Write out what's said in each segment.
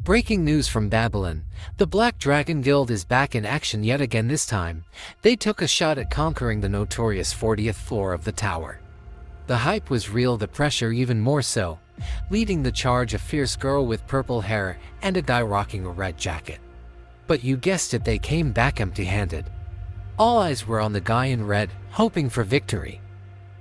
Breaking news from Babylon, the Black Dragon Guild is back in action yet again. This time, they took a shot at conquering the notorious 40th floor of the tower. The hype was real, the pressure even more so, leading the charge a fierce girl with purple hair and a guy rocking a red jacket. But you guessed it, they came back empty-handed. All eyes were on the guy in red, hoping for victory.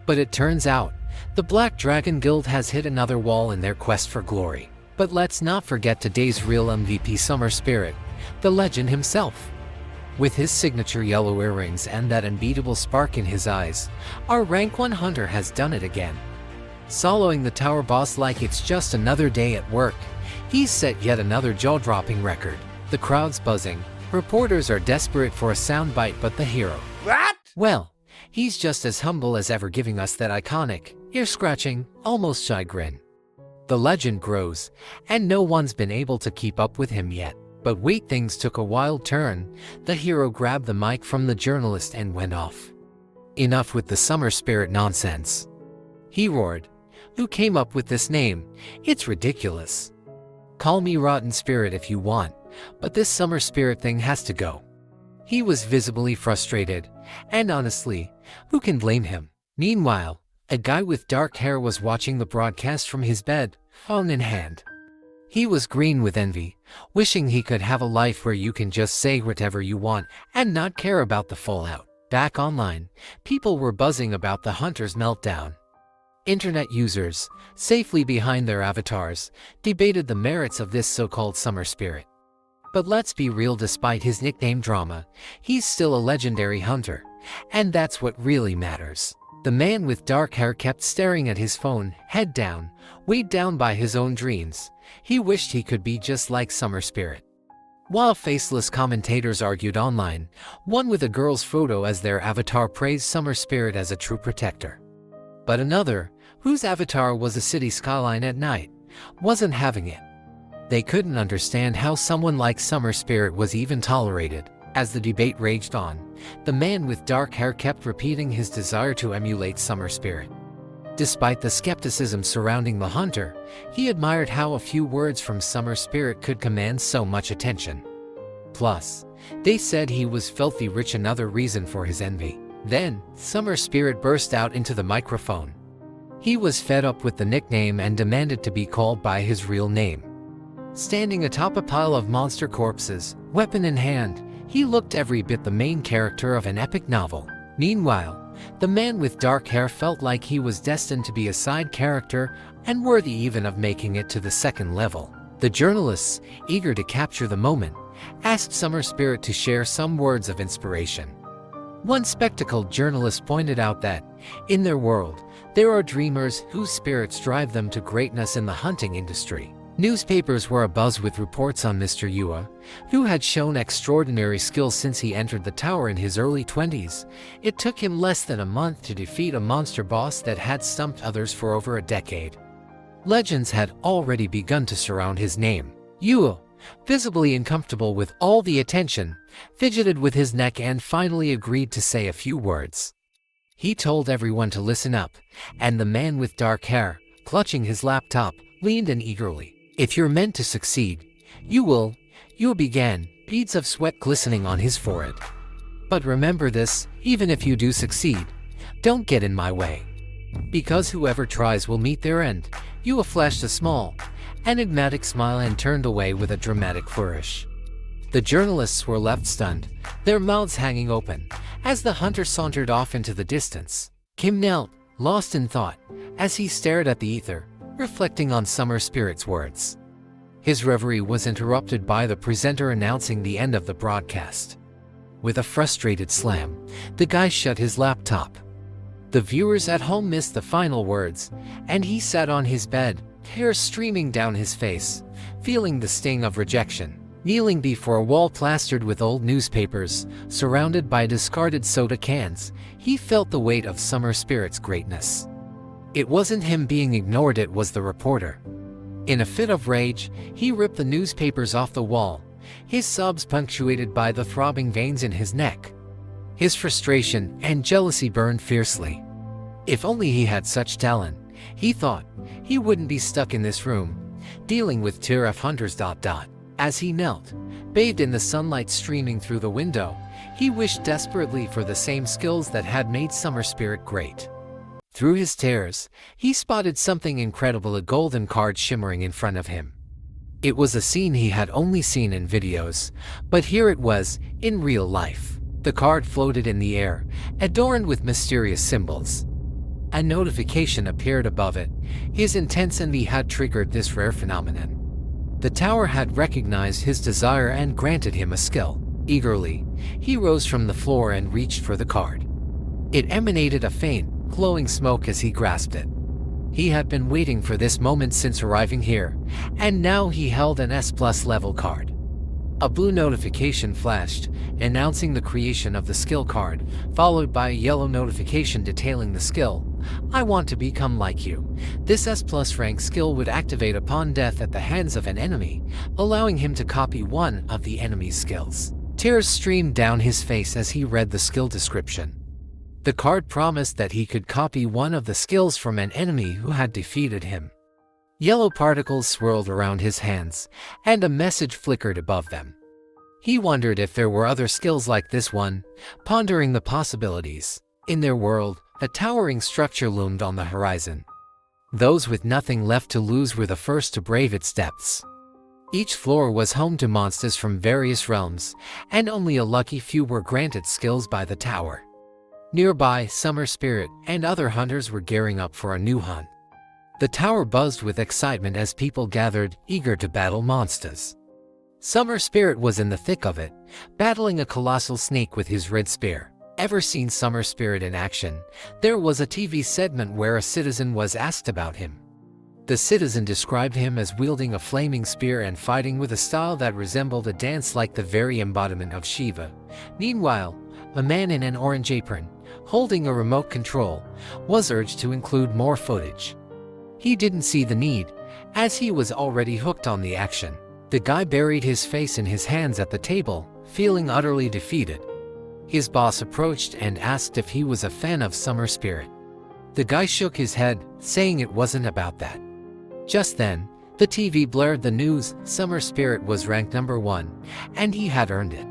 But it turns out, the Black Dragon Guild has hit another wall in their quest for glory. But let's not forget today's real MVP, Summer Spirit, the legend himself. With his signature yellow earrings and that unbeatable spark in his eyes, our rank 1 hunter has done it again. Soloing the tower boss like it's just another day at work, he's set yet another jaw-dropping record. The crowd's buzzing, reporters are desperate for a soundbite, but the hero, What? well, he's just as humble as ever, giving us that iconic, ear-scratching, almost shy grin. The legend grows, and no one's been able to keep up with him yet. But wait, things took a wild turn. The hero grabbed the mic from the journalist and went off. Enough with the Summer Spirit nonsense, he roared. Who came up with this name? It's ridiculous. Call me Rotten Spirit if you want, but this Summer Spirit thing has to go. He was visibly frustrated, and honestly, who can blame him? Meanwhile, a guy with dark hair was watching the broadcast from his bed, phone in hand. He was green with envy, wishing he could have a life where you can just say whatever you want and not care about the fallout. Back online, people were buzzing about the hunter's meltdown. Internet users, safely behind their avatars, debated the merits of this so-called Summer Spirit. But let's be real, despite his nickname drama, he's still a legendary hunter, and that's what really matters. The man with dark hair kept staring at his phone, head down, weighed down by his own dreams. He wished he could be just like Summer Spirit. While faceless commentators argued online, one with a girl's photo as their avatar praised Summer Spirit as a true protector. But another, whose avatar was a city skyline at night, wasn't having it. They couldn't understand how someone like Summer Spirit was even tolerated. As the debate raged on, the man with dark hair kept repeating his desire to emulate Summer Spirit. Despite the skepticism surrounding the hunter, he admired how a few words from Summer Spirit could command so much attention. Plus, they said he was filthy rich, another reason for his envy. Then, Summer Spirit burst out into the microphone. He was fed up with the nickname and demanded to be called by his real name. Standing atop a pile of monster corpses, weapon in hand, he looked every bit the main character of an epic novel. Meanwhile, the man with dark hair felt like he was destined to be a side character and worthy even of making it to the second level. The journalists, eager to capture the moment, asked Summer Spirit to share some words of inspiration. One spectacled journalist pointed out that, in their world, there are dreamers whose spirits drive them to greatness in the hunting industry. Newspapers were abuzz with reports on Mr. Yoo-Ha, who had shown extraordinary skill since he entered the tower in his early 20s. It took him less than a month to defeat a monster boss that had stumped others for over a decade. Legends had already begun to surround his name. Yoo-Ha, visibly uncomfortable with all the attention, fidgeted with his neck and finally agreed to say a few words. He told everyone to listen up, and the man with dark hair, clutching his laptop, leaned in eagerly. If you're meant to succeed, you will, Yoo began, beads of sweat glistening on his forehead. But remember this, even if you do succeed, don't get in my way. Because whoever tries will meet their end. Yoo flashed a small, enigmatic smile and turned away with a dramatic flourish. The journalists were left stunned, their mouths hanging open, as the hunter sauntered off into the distance. Kim knelt, lost in thought, as he stared at the ether, reflecting on Summer Spirit's words. His reverie was interrupted by the presenter announcing the end of the broadcast. With a frustrated slam, the guy shut his laptop. The viewers at home missed the final words, and he sat on his bed, hair streaming down his face, feeling the sting of rejection. Kneeling before a wall plastered with old newspapers, surrounded by discarded soda cans, he felt the weight of Summer Spirit's greatness. It wasn't him being ignored, it was the reporter. In a fit of rage, he ripped the newspapers off the wall, his sobs punctuated by the throbbing veins in his neck. His frustration and jealousy burned fiercely. If only he had such talent, he thought, he wouldn't be stuck in this room, dealing with TRF hunters. As he knelt, bathed in the sunlight streaming through the window, he wished desperately for the same skills that had made Summer Spirit great. Through his tears, he spotted something incredible, a golden card shimmering in front of him. It was a scene he had only seen in videos, but here it was, in real life. The card floated in the air, adorned with mysterious symbols. A notification appeared above it. His intensity had triggered this rare phenomenon. The tower had recognized his desire and granted him a skill. Eagerly, he rose from the floor and reached for the card. It emanated a faint, glowing smoke as he grasped it. He had been waiting for this moment since arriving here, and now he held an S+ level card. A blue notification flashed, announcing the creation of the skill card, followed by a yellow notification detailing the skill. I want to become like you. This S+ rank skill would activate upon death at the hands of an enemy, allowing him to copy one of the enemy's skills. Tears streamed down his face as he read the skill description. The card promised that he could copy one of the skills from an enemy who had defeated him. Yellow particles swirled around his hands, and a message flickered above them. He wondered if there were other skills like this one, pondering the possibilities. In their world, a towering structure loomed on the horizon. Those with nothing left to lose were the first to brave its depths. Each floor was home to monsters from various realms, and only a lucky few were granted skills by the tower. Nearby, Summer Spirit and other hunters were gearing up for a new hunt. The tower buzzed with excitement as people gathered, eager to battle monsters. Summer Spirit was in the thick of it, battling a colossal snake with his red spear. Ever seen Summer Spirit in action? There was a TV segment where a citizen was asked about him. The citizen described him as wielding a flaming spear and fighting with a style that resembled a dance like the very embodiment of Shiva. Meanwhile, a man in an orange apron, holding a remote control, was urged to include more footage. He didn't see the need, as he was already hooked on the action. The guy buried his face in his hands at the table, feeling utterly defeated. His boss approached and asked if he was a fan of Summer Spirit. The guy shook his head, saying it wasn't about that. Just then, the TV blared the news. Summer Spirit was ranked #1, and he had earned it.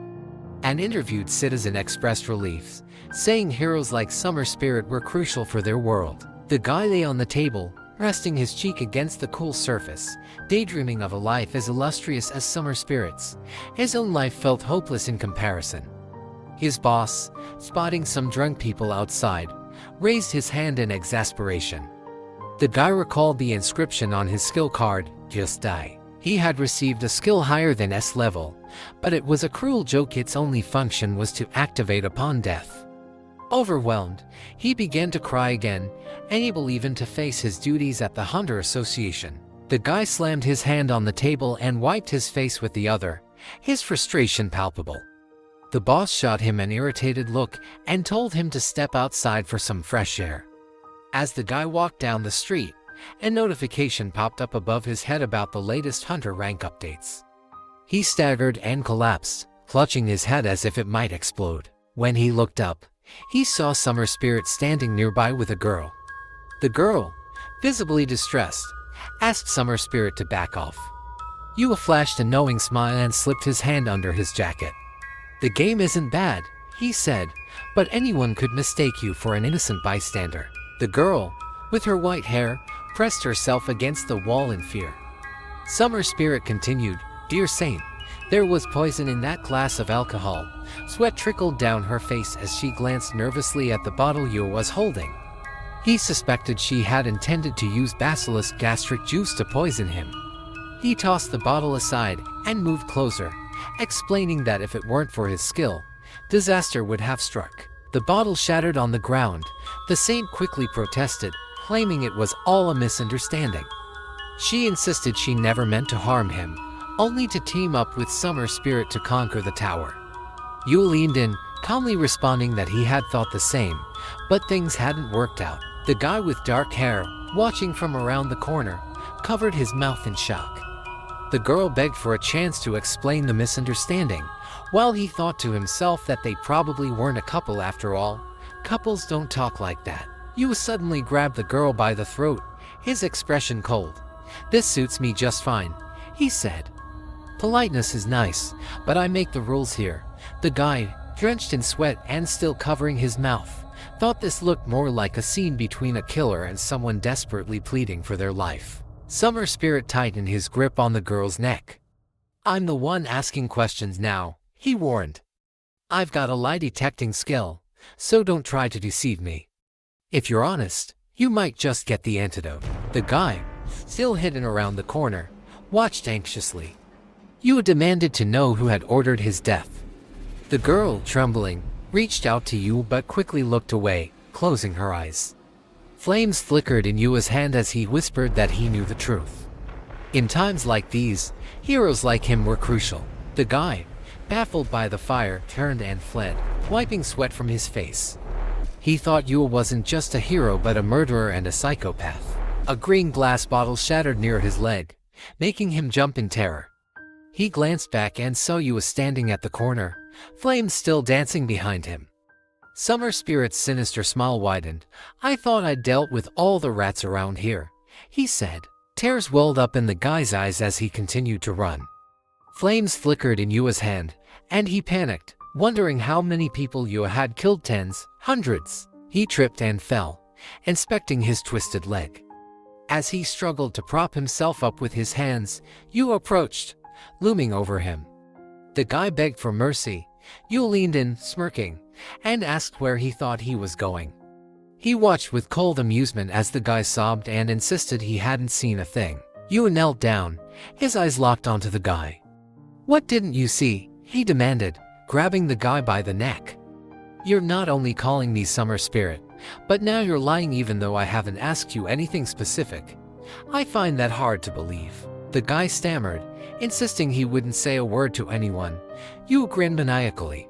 An interviewed citizen expressed relief, saying heroes like Summer Spirit were crucial for their world. The guy lay on the table, resting his cheek against the cool surface, daydreaming of a life as illustrious as Summer Spirit's. His own life felt hopeless in comparison. His boss, spotting some drunk people outside, raised his hand in exasperation. The guy recalled the inscription on his skill card, "Just die." He had received a skill higher than S level, but it was a cruel joke. Its only function was to activate upon death. Overwhelmed, he began to cry again, unable even to face his duties at the Hunter Association. The guy slammed his hand on the table and wiped his face with the other, his frustration palpable. The boss shot him an irritated look and told him to step outside for some fresh air. As the guy walked down the street, a notification popped up above his head about the latest Hunter rank updates. He staggered and collapsed, clutching his head as if it might explode. When he looked up, he saw Summer Spirit standing nearby with a girl. The girl, visibly distressed, asked Summer Spirit to back off. Yoo flashed a knowing smile and slipped his hand under his jacket. "The game isn't bad," he said, "but anyone could mistake you for an innocent bystander." The girl, with her white hair, pressed herself against the wall in fear. Summer Spirit continued, "Dear Saint, there was poison in that glass of alcohol." Sweat trickled down her face as she glanced nervously at the bottle Yoo was holding. He suspected she had intended to use basilisk gastric juice to poison him. He tossed the bottle aside and moved closer, explaining that if it weren't for his skill, disaster would have struck. The bottle shattered on the ground. The saint quickly protested, claiming it was all a misunderstanding. She insisted she never meant to harm him, only to team up with Summer Spirit to conquer the tower. Yoo leaned in, calmly responding that he had thought the same, but things hadn't worked out. The guy with dark hair, watching from around the corner, covered his mouth in shock. The girl begged for a chance to explain the misunderstanding, while he thought to himself that they probably weren't a couple after all. Couples don't talk like that. Yoo suddenly grabbed the girl by the throat, his expression cold. "This suits me just fine," he said. "Politeness is nice, but I make the rules here." The guy, drenched in sweat and still covering his mouth, thought this looked more like a scene between a killer and someone desperately pleading for their life. Summer Spirit tightened his grip on the girl's neck. "I'm the one asking questions now," he warned. "I've got a lie detecting skill, so don't try to deceive me. If you're honest, you might just get the antidote." The guy, still hidden around the corner, watched anxiously. Yoo demanded to know who had ordered his death. The girl, trembling, reached out to Yoo but quickly looked away, closing her eyes. Flames flickered in Yua's hand as he whispered that he knew the truth. In times like these, heroes like him were crucial. The guy, baffled by the fire, turned and fled, wiping sweat from his face. He thought Yoo wasn't just a hero but a murderer and a psychopath. A green glass bottle shattered near his leg, making him jump in terror. He glanced back and saw Yoo standing at the corner, flames still dancing behind him. Summer Spirit's sinister smile widened. "I thought I'd dealt with all the rats around here," he said. Tears welled up in the guy's eyes as he continued to run. Flames flickered in Yua's hand, and he panicked, wondering how many people Yoo had killed. Tens, hundreds. He tripped and fell, inspecting his twisted leg. As he struggled to prop himself up with his hands, Yoo approached, looming over him. The guy begged for mercy. Yoo leaned in, smirking, and asked where he thought he was going. He watched with cold amusement as the guy sobbed and insisted he hadn't seen a thing. Yoo knelt down, his eyes locked onto the guy. "What didn't you see?" he demanded, grabbing the guy by the neck. "You're not only calling me Summer Spirit, but now you're lying even though I haven't asked you anything specific. I find that hard to believe." The guy stammered, insisting he wouldn't say a word to anyone. Yoo grinned maniacally.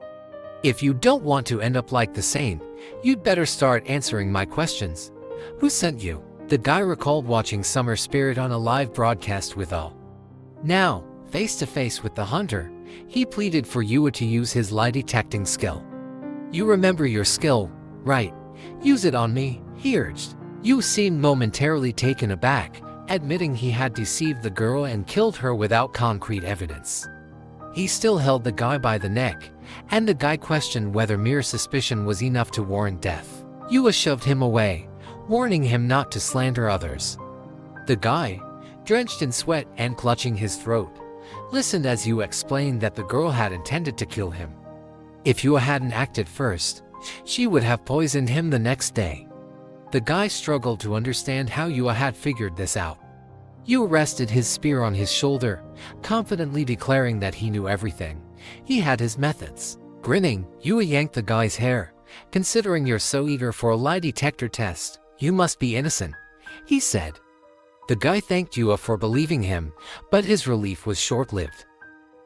"If you don't want to end up like the Saint, you'd better start answering my questions. Who sent you?" The guy recalled watching Summer Spirit on a live broadcast with all. Now, face to face with the hunter, he pleaded for Yoo to use his lie detecting skill. "You remember your skill, right? Use it on me," he urged. Yoo seemed momentarily taken aback, admitting he had deceived the girl and killed her without concrete evidence. He still held the guy by the neck, and the guy questioned whether mere suspicion was enough to warrant death. Yoo shoved him away, warning him not to slander others. The guy, drenched in sweat and clutching his throat, listened as Yoo explained that the girl had intended to kill him. If Yoo hadn't acted first, she would have poisoned him the next day. The guy struggled to understand how Yoo had figured this out. Yoo rested his spear on his shoulder, confidently declaring that he knew everything. He had his methods. Grinning, Yoo yanked the guy's hair. "Considering you're so eager for a lie detector test, you must be innocent," he said. The guy thanked Yoo for believing him, but his relief was short-lived.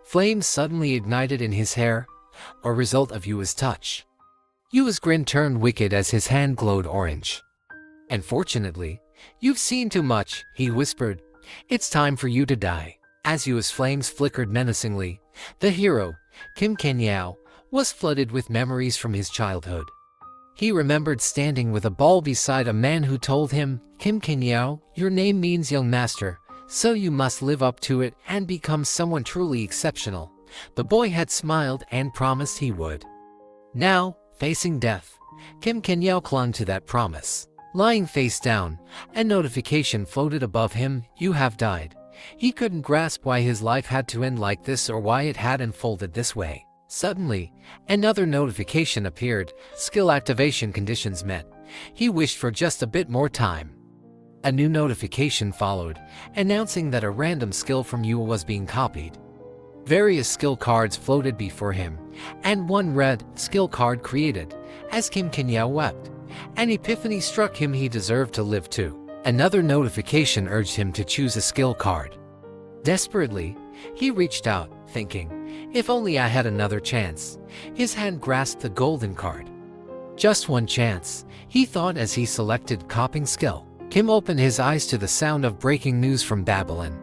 Flames suddenly ignited in his hair, a result of Yoo's touch. Yoo's grin turned wicked as his hand glowed orange. "Unfortunately, you've seen too much," he whispered. "It's time for you to die." As Yoo's flames flickered menacingly, the hero, Kim Kenyao, was flooded with memories from his childhood. He remembered standing with a ball beside a man who told him, "Kim Kenyao, your name means young master, so you must live up to it and become someone truly exceptional." The boy had smiled and promised he would. Now, facing death, Kim Kenyao clung to that promise. Lying face down, a notification floated above him: "You have died." He couldn't grasp why his life had to end like this or why it had unfolded this way. Suddenly, another notification appeared: "Skill activation conditions met." He wished for just a bit more time. A new notification followed, announcing that a random skill from Yoo was being copied. Various skill cards floated before him, and one red skill card created. As Kim Kenyao wept, an epiphany struck him: he deserved to live too. Another notification urged him to choose a skill card. Desperately, he reached out, thinking, "If only I had another chance." His hand grasped the golden card. Just one chance, he thought as he selected copying skill. Kim opened his eyes to the sound of breaking news from Babylon.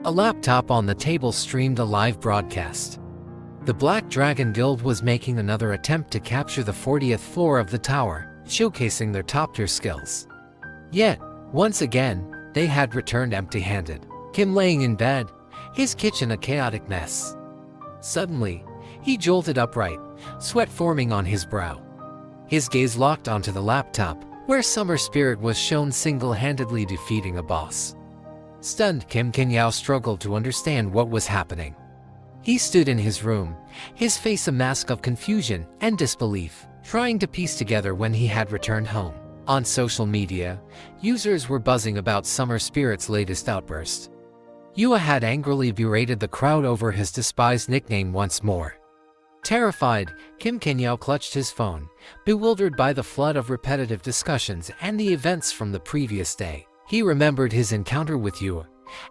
A laptop on the table streamed a live broadcast. The Black Dragon Guild was making another attempt to capture the 40th floor of the tower, showcasing their top-tier skills. Yet, once again, they had returned empty-handed. Kim laying in bed, his kitchen a chaotic mess. Suddenly, he jolted upright, sweat forming on his brow. His gaze locked onto the laptop, where Summer Spirit was shown single-handedly defeating a boss. Stunned, Kim Kenyao struggled to understand what was happening. He stood in his room, his face a mask of confusion and disbelief, trying to piece together when he had returned home. On social media, users were buzzing about Summer Spirit's latest outburst. Yoo had angrily berated the crowd over his despised nickname once more. Terrified, Kim Kenyao clutched his phone, bewildered by the flood of repetitive discussions and the events from the previous day. He remembered his encounter with Yoo.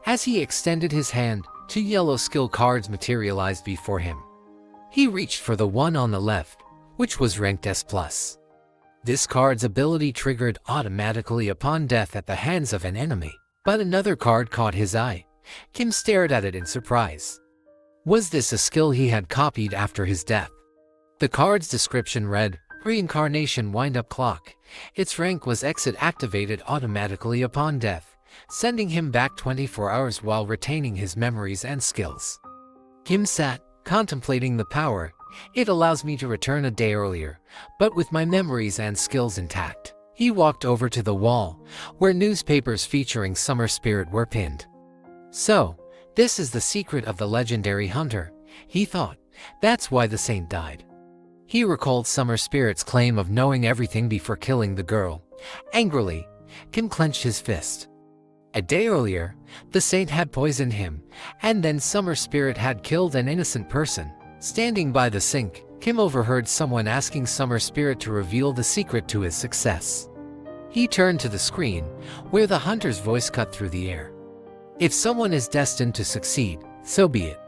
As he extended his hand, 2 yellow skill cards materialized before him. He reached for the one on the left, which was ranked S+. This card's ability triggered automatically upon death at the hands of an enemy. But another card caught his eye. Kim stared at it in surprise. Was this a skill he had copied after his death? The card's description read, Reincarnation Wind-Up Clock. Its rank was Exit activated automatically upon death, sending him back 24 hours while retaining his memories and skills. Kim sat, contemplating the power. It allows me to return a day earlier, but with my memories and skills intact. He walked over to the wall, where newspapers featuring Summer Spirit were pinned. So, this is the secret of the legendary hunter, he thought. That's why the saint died. He recalled Summer Spirit's claim of knowing everything before killing the girl. Angrily, Kim clenched his fist. A day earlier, the saint had poisoned him, and then Summer Spirit had killed an innocent person. Standing by the sink, Kim overheard someone asking Summer Spirit to reveal the secret to his success. He turned to the screen, where the hunter's voice cut through the air. If someone is destined to succeed, so be it.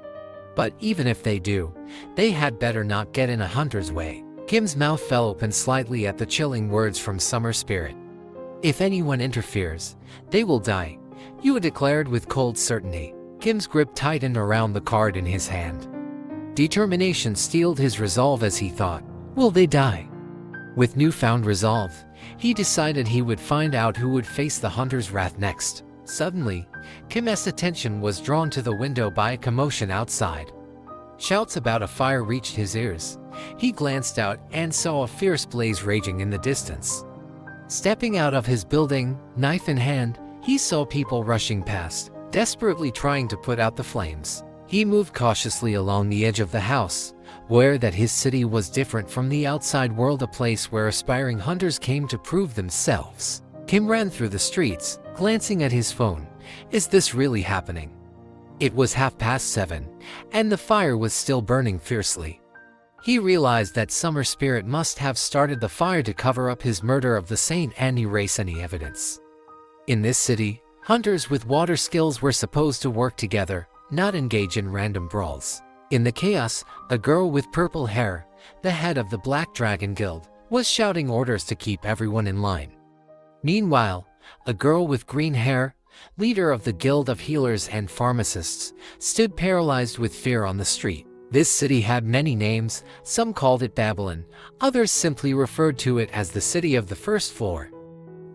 But even if they do, they had better not get in a hunter's way. Kim's mouth fell open slightly at the chilling words from Summer Spirit. If anyone interferes, they will die, Yoo declared with cold certainty. Kim's grip tightened around the card in his hand. Determination steeled his resolve as he thought, will they die? With newfound resolve, he decided he would find out who would face the hunter's wrath next. Suddenly, Kim's attention was drawn to the window by a commotion outside. Shouts about a fire reached his ears. He glanced out and saw a fierce blaze raging in the distance. Stepping out of his building, knife in hand, he saw people rushing past, desperately trying to put out the flames. He moved cautiously along the edge of the house, aware that his city was different from the outside world, a place where aspiring hunters came to prove themselves. Kim ran through the streets, glancing at his phone. Is this really happening? It was 7:30, and the fire was still burning fiercely. He realized that Summer Spirit must have started the fire to cover up his murder of the saint and erase any evidence. In this city, hunters with water skills were supposed to work together, not engage in random brawls. In the chaos, a girl with purple hair, the head of the Black Dragon Guild, was shouting orders to keep everyone in line. Meanwhile, a girl with green hair, leader of the Guild of Healers and Pharmacists, stood paralyzed with fear on the street. This city had many names. Some called it Babylon, others simply referred to it as the City of the First Floor.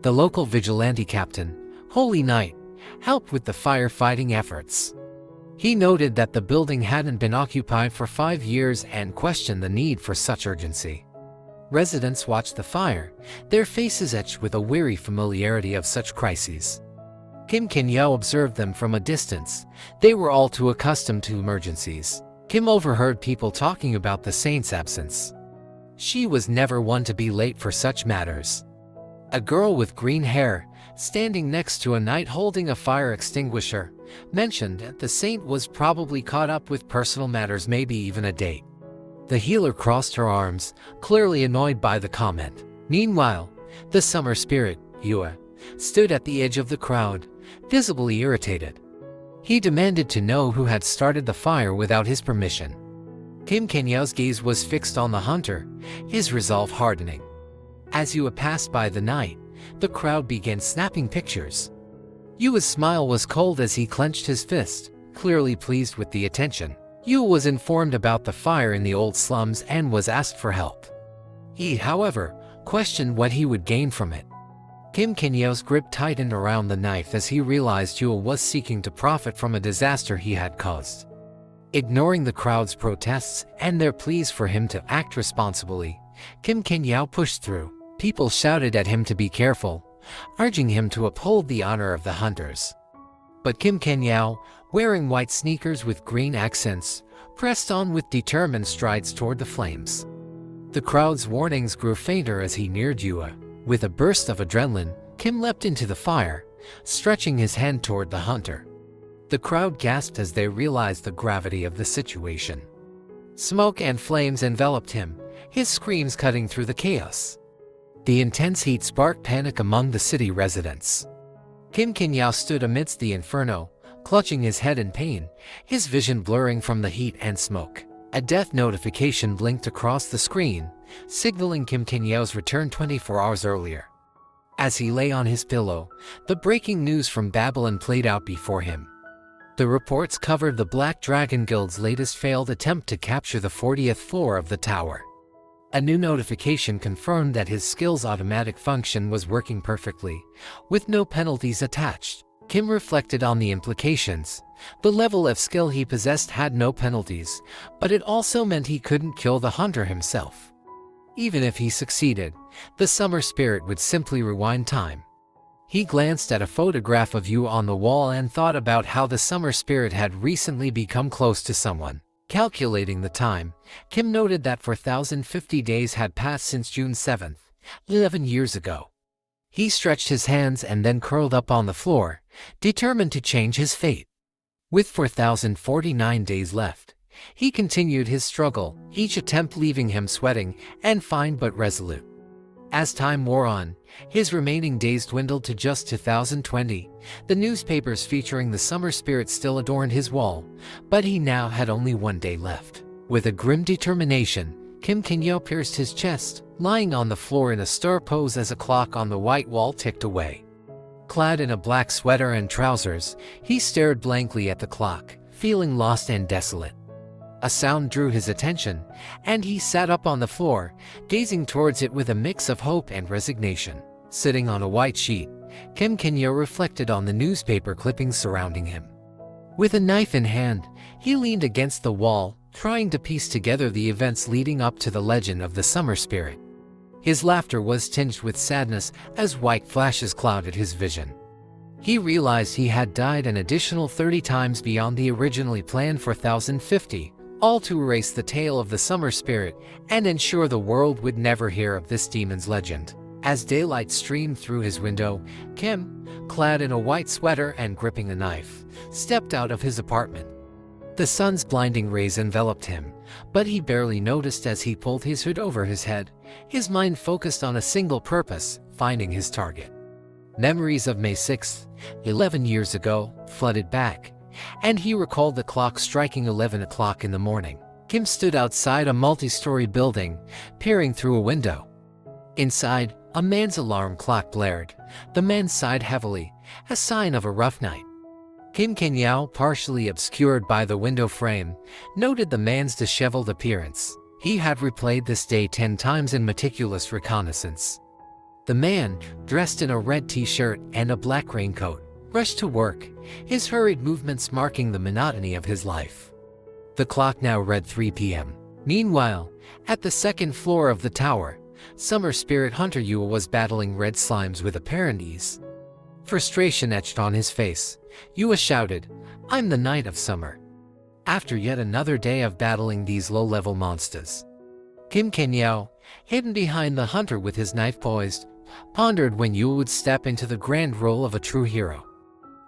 The local vigilante captain, Holy Knight, helped with the firefighting efforts. He noted that the building hadn't been occupied for 5 years and questioned the need for such urgency. Residents watched the fire, their faces etched with a weary familiarity of such crises. Kim Kenyao observed them from a distance. They were all too accustomed to emergencies. Kim overheard people talking about the saint's absence. She was never one to be late for such matters. A girl with green hair, standing next to a knight holding a fire extinguisher, mentioned that the saint was probably caught up with personal matters, maybe even a date. The healer crossed her arms, clearly annoyed by the comment. Meanwhile, the Summer Spirit, Yoo, stood at the edge of the crowd, visibly irritated. He demanded to know who had started the fire without his permission. Kim Kenyao's gaze was fixed on the hunter, his resolve hardening. As Yoo passed by the knight, the crowd began snapping pictures. Yoo's smile was cold as he clenched his fist, clearly pleased with the attention. Yoo was informed about the fire in the old slums and was asked for help. He, however, questioned what he would gain from it. Kim Kinyo's grip tightened around the knife as he realized Yoo was seeking to profit from a disaster he had caused. Ignoring the crowd's protests and their pleas for him to act responsibly, Kim Kinyo pushed through. People shouted at him to be careful, urging him to uphold the honor of the hunters. But Kim Kinyo, wearing white sneakers with green accents, pressed on with determined strides toward the flames. The crowd's warnings grew fainter as he neared Yoo. With a burst of adrenaline, Kim leapt into the fire, stretching his hand toward the hunter. The crowd gasped as they realized the gravity of the situation. Smoke and flames enveloped him, his screams cutting through the chaos. The intense heat sparked panic among the city residents. Kim Kinyo stood amidst the inferno, clutching his head in pain, his vision blurring from the heat and smoke. A death notification blinked across the screen, signaling Kim Kinyo's return 24 hours earlier. As he lay on his pillow, the breaking news from Babylon played out before him. The reports covered the Black Dragon Guild's latest failed attempt to capture the 40th floor of the tower. A new notification confirmed that his skill's automatic function was working perfectly, with no penalties attached. Kim reflected on the implications. The level of skill he possessed had no penalties, but it also meant he couldn't kill the hunter himself. Even if he succeeded, the summer spirit would simply rewind time. He glanced at a photograph of Yoo on the wall and thought about how the summer spirit had recently become close to someone. Calculating the time, Kim noted that 4,050 days had passed since June 7th, 11 years ago. He stretched his hands and then curled up on the floor, determined to change his fate. With 4,049 days left, he continued his struggle, each attempt leaving him sweating and fine but resolute. As time wore on, his remaining days dwindled to just 2020. The newspapers featuring the summer spirit still adorned his wall, but he now had only one day left. With a grim determination, Kim Kinyo pierced his chest, lying on the floor in a stir pose as a clock on the white wall ticked away. Clad in a black sweater and trousers, he stared blankly at the clock, feeling lost and desolate. A sound drew his attention, and he sat up on the floor, gazing towards it with a mix of hope and resignation. Sitting on a white sheet, Kim Kinyo reflected on the newspaper clippings surrounding him. With a knife in hand, he leaned against the wall, trying to piece together the events leading up to the legend of the summer spirit. His laughter was tinged with sadness as white flashes clouded his vision. He realized he had died an additional 30 times beyond the originally planned 4,050, all to erase the tale of the summer spirit and ensure the world would never hear of this demon's legend. As daylight streamed through his window, Kim, clad in a white sweater and gripping a knife, stepped out of his apartment. The sun's blinding rays enveloped him, but he barely noticed as he pulled his hood over his head, his mind focused on a single purpose, finding his target. Memories of May 6th, 11 years ago, flooded back, and he recalled the clock striking 11 o'clock in the morning. Kim stood outside a multi-story building, peering through a window. Inside, a man's alarm clock blared. The man sighed heavily, a sign of a rough night. Kim Kinyo, partially obscured by the window frame, noted the man's disheveled appearance. He had replayed this day 10 times in meticulous reconnaissance. The man, dressed in a red t-shirt and a black raincoat, rushed to work, his hurried movements marking the monotony of his life. The clock now read 3 p.m. Meanwhile, at the second floor of the tower, summer spirit hunter Yoo was battling red slimes with apparent ease. Frustration etched on his face. Yoo shouted, "I'm the Knight of Summer." After yet another day of battling these low-level monsters, Kim Kinyo, hidden behind the hunter with his knife poised, pondered when Yoo would step into the grand role of a true hero.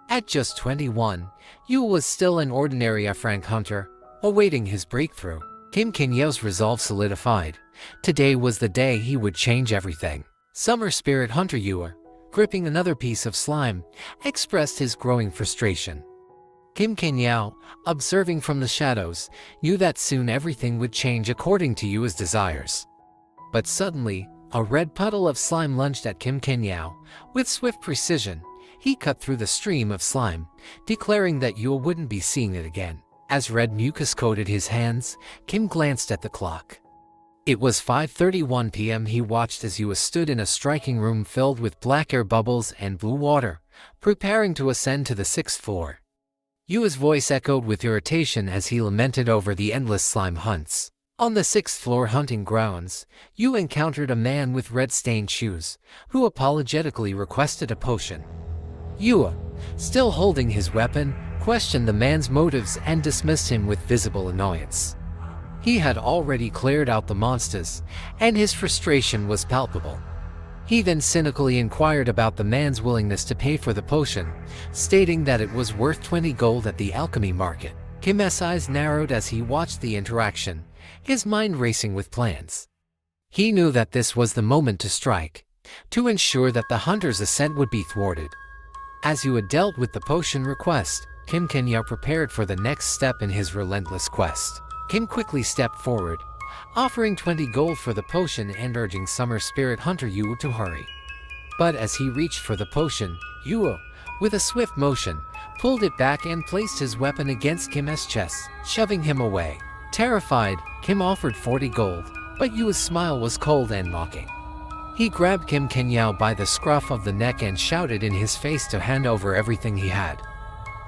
At just 21, Yoo was still an ordinary Afrank hunter, awaiting his breakthrough. Kim Kinyo's resolve solidified. Today was the day he would change everything. Summer spirit hunter Yoo, gripping another piece of slime, expressed his growing frustration. Kim Kinyo, observing from the shadows, knew that soon everything would change according to Yoo's desires. But suddenly, a red puddle of slime lunged at Kim Kinyo. With swift precision, he cut through the stream of slime, declaring that Yoo wouldn't be seeing it again. As red mucus coated his hands, Kim glanced at the clock. It was 5:31 p.m. He watched as Yoo stood in a striking room filled with black air bubbles and blue water, preparing to ascend to the 6th floor. Yoo's voice echoed with irritation as he lamented over the endless slime hunts. On the 6th floor hunting grounds, Yoo encountered a man with red-stained shoes, who apologetically requested a potion. Yoo, still holding his weapon, questioned the man's motives and dismissed him with visible annoyance. He had already cleared out the monsters, and his frustration was palpable. He then cynically inquired about the man's willingness to pay for the potion, stating that it was worth 20 gold at the alchemy market. Kim's eyes narrowed as he watched the interaction, his mind racing with plans. He knew that this was the moment to strike, to ensure that the hunter's ascent would be thwarted. As Yoo had dealt with the potion request, Kim Kenya prepared for the next step in his relentless quest. Kim quickly stepped forward, offering 20 gold for the potion and urging Summer Spirit Hunter Yoo to hurry. But as he reached for the potion, Yoo, with a swift motion, pulled it back and placed his weapon against Kim's chest, shoving him away. Terrified, Kim offered 40 gold, but Yoo's smile was cold and mocking. He grabbed Kim Kenya by the scruff of the neck and shouted in his face to hand over everything he had.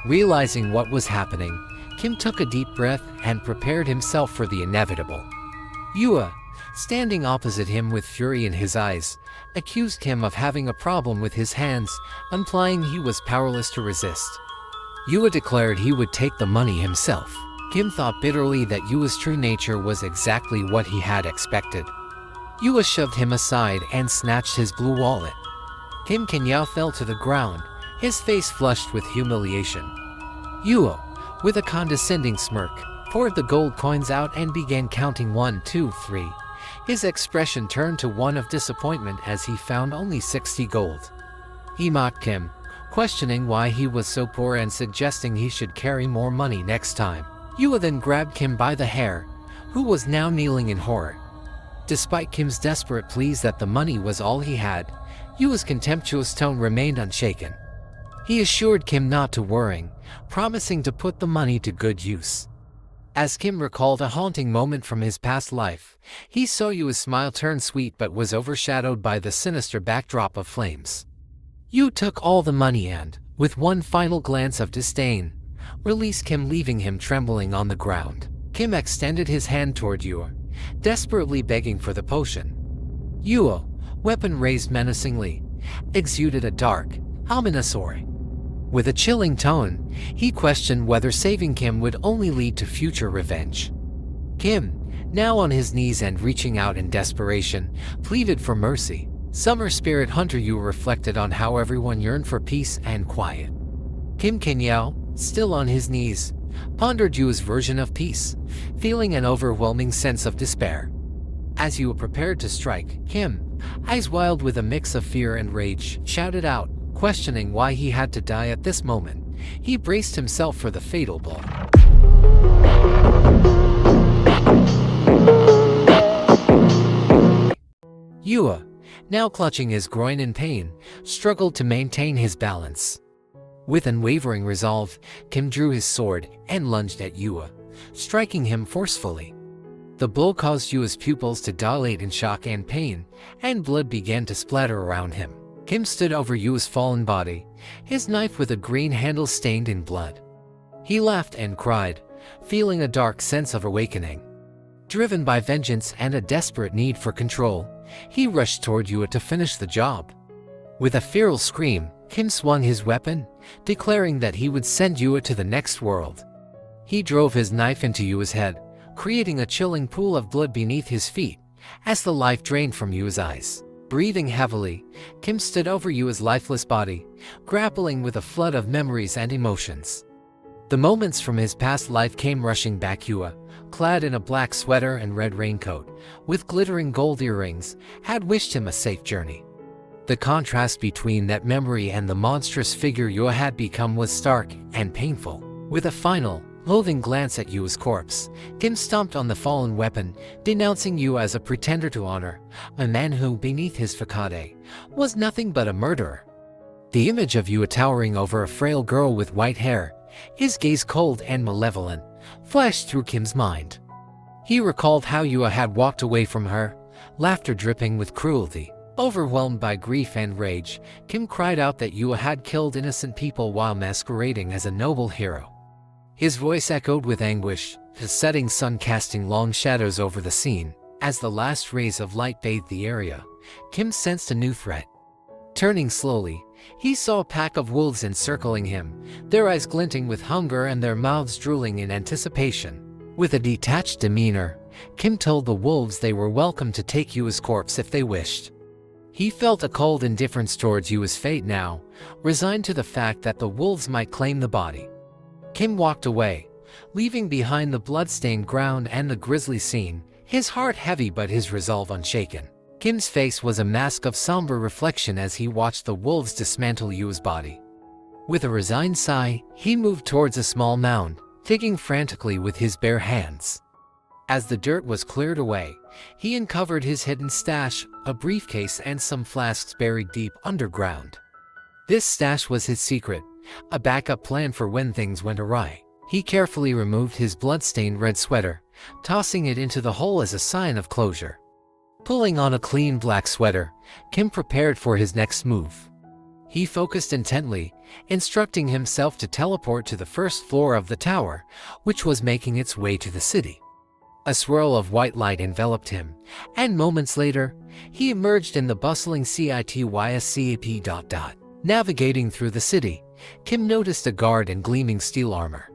Realizing what was happening, Kim took a deep breath and prepared himself for the inevitable. Yoo, standing opposite him with fury in his eyes, accused Kim of having a problem with his hands, implying he was powerless to resist. Yoo declared he would take the money himself. Kim thought bitterly that Yoo's true nature was exactly what he had expected. Yoo shoved him aside and snatched his blue wallet. Kim Kenya fell to the ground, his face flushed with humiliation. Yoo, with a condescending smirk, poured the gold coins out and began counting 1, 2, 3. His expression turned to one of disappointment as he found only 60 gold. He mocked Kim, questioning why he was so poor and suggesting he should carry more money next time. Yoo then grabbed Kim by the hair, who was now kneeling in horror. Despite Kim's desperate pleas that the money was all he had, Yoo's contemptuous tone remained unshaken. He assured Kim not to worry, promising to put the money to good use. As Kim recalled a haunting moment from his past life, he saw Yoo's smile turn sweet but was overshadowed by the sinister backdrop of flames. Yoo took all the money and, with one final glance of disdain, released Kim, leaving him trembling on the ground. Kim extended his hand toward Yoo, desperately begging for the potion. Yoo, weapon raised menacingly, exuded a dark, ominous aura. With a chilling tone, he questioned whether saving Kim would only lead to future revenge. Kim, now on his knees and reaching out in desperation, pleaded for mercy. Summer Spirit Hunter Yoo reflected on how everyone yearned for peace and quiet. Kim Kenya, still on his knees, pondered Yoo's version of peace, feeling an overwhelming sense of despair. As Yoo prepared to strike, Kim, eyes wild with a mix of fear and rage, shouted out, questioning why he had to die at this moment. He braced himself for the fatal blow. Yoo, now clutching his groin in pain, struggled to maintain his balance. With unwavering resolve, Kim drew his sword and lunged at Yoo, striking him forcefully. The blow caused Yoo's pupils to dilate in shock and pain, and blood began to splatter around him. Kim stood over Yoo's fallen body, his knife with a green handle stained in blood. He laughed and cried, feeling a dark sense of awakening. Driven by vengeance and a desperate need for control, he rushed toward Yoo to finish the job. With a feral scream, Kim swung his weapon, declaring that he would send Yoo to the next world. He drove his knife into Yoo's head, creating a chilling pool of blood beneath his feet, as the life drained from Yoo's eyes. Breathing heavily, Kim stood over Yoo's lifeless body, grappling with a flood of memories and emotions. The moments from his past life came rushing back. Yoo, clad in a black sweater and red raincoat, with glittering gold earrings, had wished him a safe journey. The contrast between that memory and the monstrous figure Yoo had become was stark and painful. With a final, loathing glance at Yoo's corpse, Kim stomped on the fallen weapon, denouncing Yoo as a pretender to honor, a man who, beneath his facade, was nothing but a murderer. The image of Yoo towering over a frail girl with white hair, his gaze cold and malevolent, flashed through Kim's mind. He recalled how Yoo had walked away from her, laughter dripping with cruelty. Overwhelmed by grief and rage, Kim cried out that Yoo had killed innocent people while masquerading as a noble hero. His voice echoed with anguish, the setting sun casting long shadows over the scene. As the last rays of light bathed the area, Kim sensed a new threat. Turning slowly, he saw a pack of wolves encircling him, their eyes glinting with hunger and their mouths drooling in anticipation. With a detached demeanor, Kim told the wolves they were welcome to take Yoo's corpse if they wished. He felt a cold indifference towards Yoo's fate now, resigned to the fact that the wolves might claim the body. Kim walked away, leaving behind the blood-stained ground and the grisly scene, his heart heavy but his resolve unshaken. Kim's face was a mask of somber reflection as he watched the wolves dismantle Yoo's body. With a resigned sigh, he moved towards a small mound, digging frantically with his bare hands. As the dirt was cleared away, he uncovered his hidden stash, a briefcase and some flasks buried deep underground. This stash was his secret, a backup plan for when things went awry. He carefully removed his blood-stained red sweater, tossing it into the hole as a sign of closure. Pulling on a clean black sweater, Kim prepared for his next move. He focused intently, instructing himself to teleport to the first floor of the tower, which was making its way to the city. A swirl of white light enveloped him, and moments later, he emerged in the bustling cityscap. Navigating through the city, Kim noticed a guard in gleaming steel armor.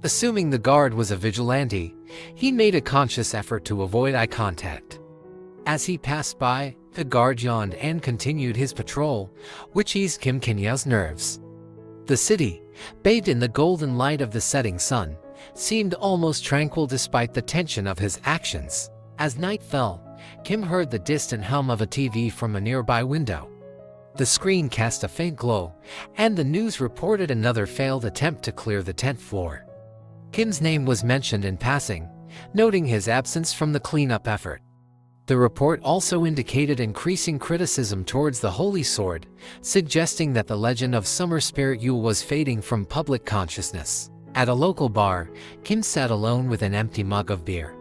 Assuming the guard was a vigilante, he made a conscious effort to avoid eye contact. As he passed by, the guard yawned and continued his patrol, which eased Kim Kenya's nerves. The city, bathed in the golden light of the setting sun, seemed almost tranquil despite the tension of his actions. As night fell, Kim heard the distant hum of a TV from a nearby window. The screen cast a faint glow, and the news reported another failed attempt to clear the 10th floor. Kim's name was mentioned in passing, noting his absence from the cleanup effort. The report also indicated increasing criticism towards the Holy Sword, suggesting that the legend of Summer Spirit Yoo was fading from public consciousness. At a local bar, Kim sat alone with an empty mug of beer.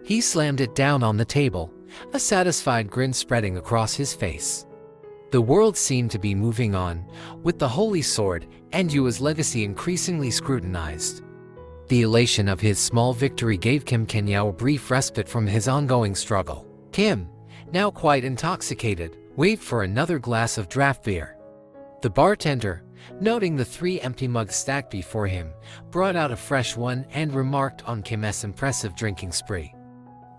He slammed it down on the table, a satisfied grin spreading across his face. The world seemed to be moving on, with the Holy Sword and Yoo's legacy increasingly scrutinized. The elation of his small victory gave Kim Kenya a brief respite from his ongoing struggle. Kim, now quite intoxicated, waved for another glass of draft beer. The bartender, noting the 3 empty mugs stacked before him, brought out a fresh one and remarked on Kim's impressive drinking spree.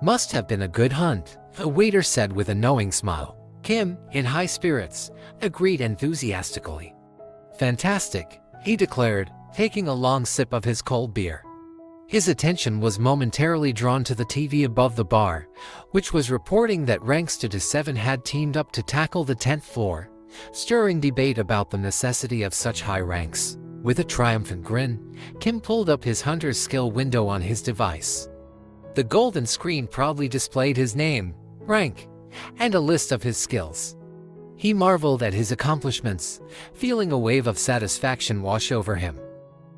"Must have been a good hunt," the waiter said with a knowing smile. Kim, in high spirits, agreed enthusiastically. "Fantastic," he declared, taking a long sip of his cold beer. His attention was momentarily drawn to the TV above the bar, which was reporting that ranks 2 to 7 had teamed up to tackle the 10th floor, stirring debate about the necessity of such high ranks. With a triumphant grin, Kim pulled up his hunter's skill window on his device. The golden screen proudly displayed his name, rank, and a list of his skills. He marveled at his accomplishments, feeling a wave of satisfaction wash over him.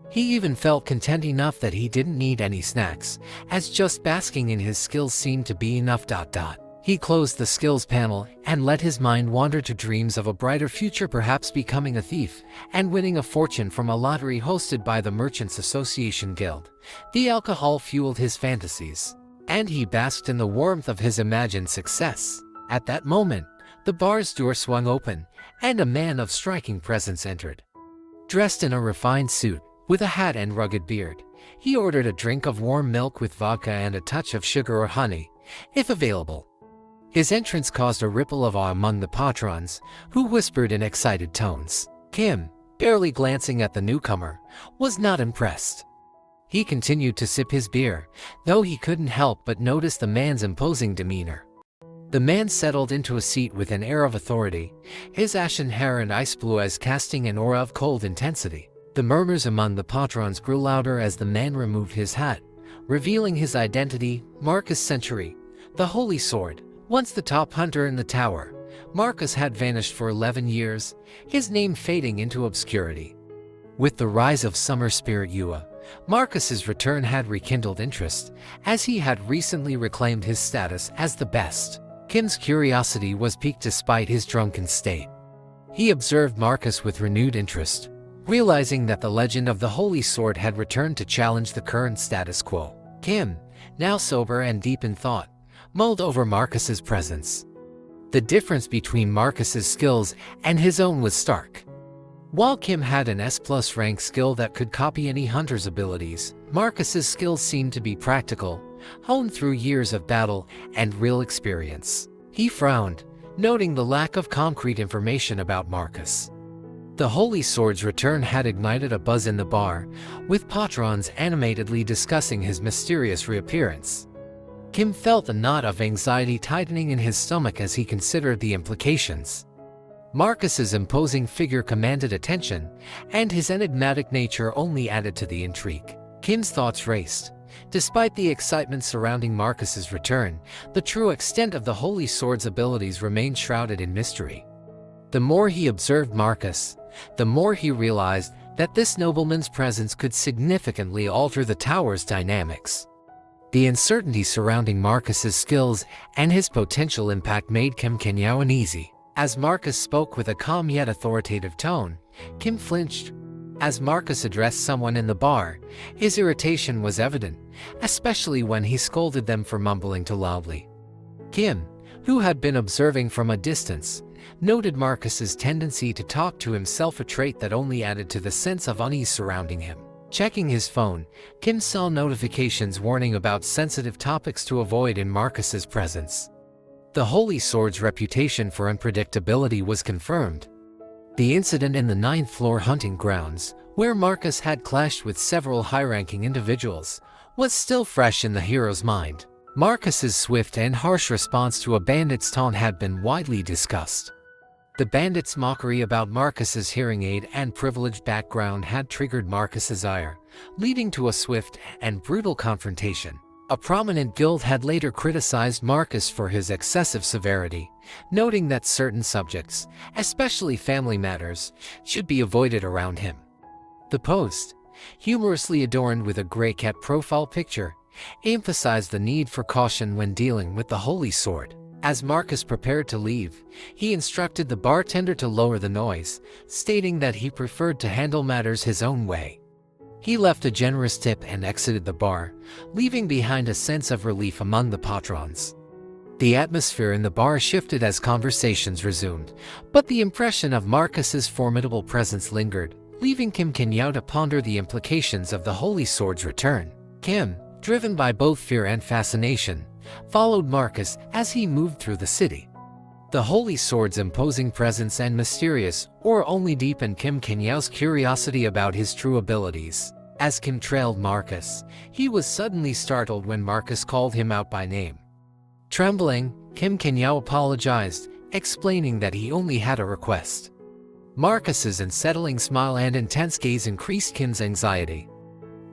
He even felt content enough that he didn't need any snacks, as just basking in his skills seemed to be enough. He closed the skills panel and let his mind wander to dreams of a brighter future, perhaps becoming a thief and winning a fortune from a lottery hosted by the Merchants Association Guild. The alcohol fueled his fantasies, and he basked in the warmth of his imagined success. At that moment, the bar's door swung open, and a man of striking presence entered. Dressed in a refined suit, with a hat and rugged beard, he ordered a drink of warm milk with vodka and a touch of sugar or honey, if available. His entrance caused a ripple of awe among the patrons, who whispered in excited tones. Kim, barely glancing at the newcomer, was not impressed. He continued to sip his beer, though he couldn't help but notice the man's imposing demeanor. The man settled into a seat with an air of authority, his ashen hair and ice blue eyes casting an aura of cold intensity. The murmurs among the patrons grew louder as the man removed his hat, revealing his identity, Marcus Century, the Holy Sword. Once the top hunter in the tower, Marcus had vanished for 11 years, his name fading into obscurity. With the rise of Summer Spirit Yoo, Marcus's return had rekindled interest, as he had recently reclaimed his status as the best. Kim's curiosity was piqued despite his drunken state. He observed Marcus with renewed interest, realizing that the legend of the Holy Sword had returned to challenge the current status quo. Kim, now sober and deep in thought, mulled over Marcus's presence. The difference between Marcus's skills and his own was stark. While Kim had an S+ rank skill that could copy any hunter's abilities, Marcus's skills seemed to be practical, honed through years of battle and real experience. He frowned, noting the lack of concrete information about Marcus. The Holy Sword's return had ignited a buzz in the bar, with patrons animatedly discussing his mysterious reappearance. Kim felt a knot of anxiety tightening in his stomach as he considered the implications. Marcus's imposing figure commanded attention, and his enigmatic nature only added to the intrigue. Kim's thoughts raced. Despite the excitement surrounding Marcus's return, the true extent of the Holy Sword's abilities remained shrouded in mystery. The more he observed Marcus, the more he realized that this nobleman's presence could significantly alter the tower's dynamics. The uncertainty surrounding Marcus's skills and his potential impact made Kim Kenyao uneasy. As Marcus spoke with a calm yet authoritative tone, Kim flinched. As Marcus addressed someone in the bar, his irritation was evident, especially when he scolded them for mumbling too loudly. Kim, who had been observing from a distance, noted Marcus's tendency to talk to himself, a trait that only added to the sense of unease surrounding him. Checking his phone, Kim saw notifications warning about sensitive topics to avoid in Marcus's presence. The Holy Sword's reputation for unpredictability was confirmed. The incident in the 9th floor hunting grounds, where Marcus had clashed with several high-ranking individuals, was still fresh in the hero's mind. Marcus's swift and harsh response to a bandit's taunt had been widely discussed. The bandit's mockery about Marcus's hearing aid and privileged background had triggered Marcus's ire, leading to a swift and brutal confrontation. A prominent guild had later criticized Marcus for his excessive severity, noting that certain subjects, especially family matters, should be avoided around him. The post, humorously adorned with a gray cat profile picture, emphasized the need for caution when dealing with the Holy Sword. As Marcus prepared to leave, he instructed the bartender to lower the noise, stating that he preferred to handle matters his own way. He left a generous tip and exited the bar, leaving behind a sense of relief among the patrons. The atmosphere in the bar shifted as conversations resumed, but the impression of Marcus's formidable presence lingered, leaving Kim Kenyao to ponder the implications of the Holy Sword's return. Kim, driven by both fear and fascination, followed Marcus as he moved through the city. The Holy Sword's imposing presence and mysterious aura only deepened Kim Kenyao's curiosity about his true abilities. As Kim trailed Marcus, he was suddenly startled when Marcus called him out by name. Trembling, Kim Kenyao apologized, explaining that he only had a request. Marcus's unsettling smile and intense gaze increased Kim's anxiety.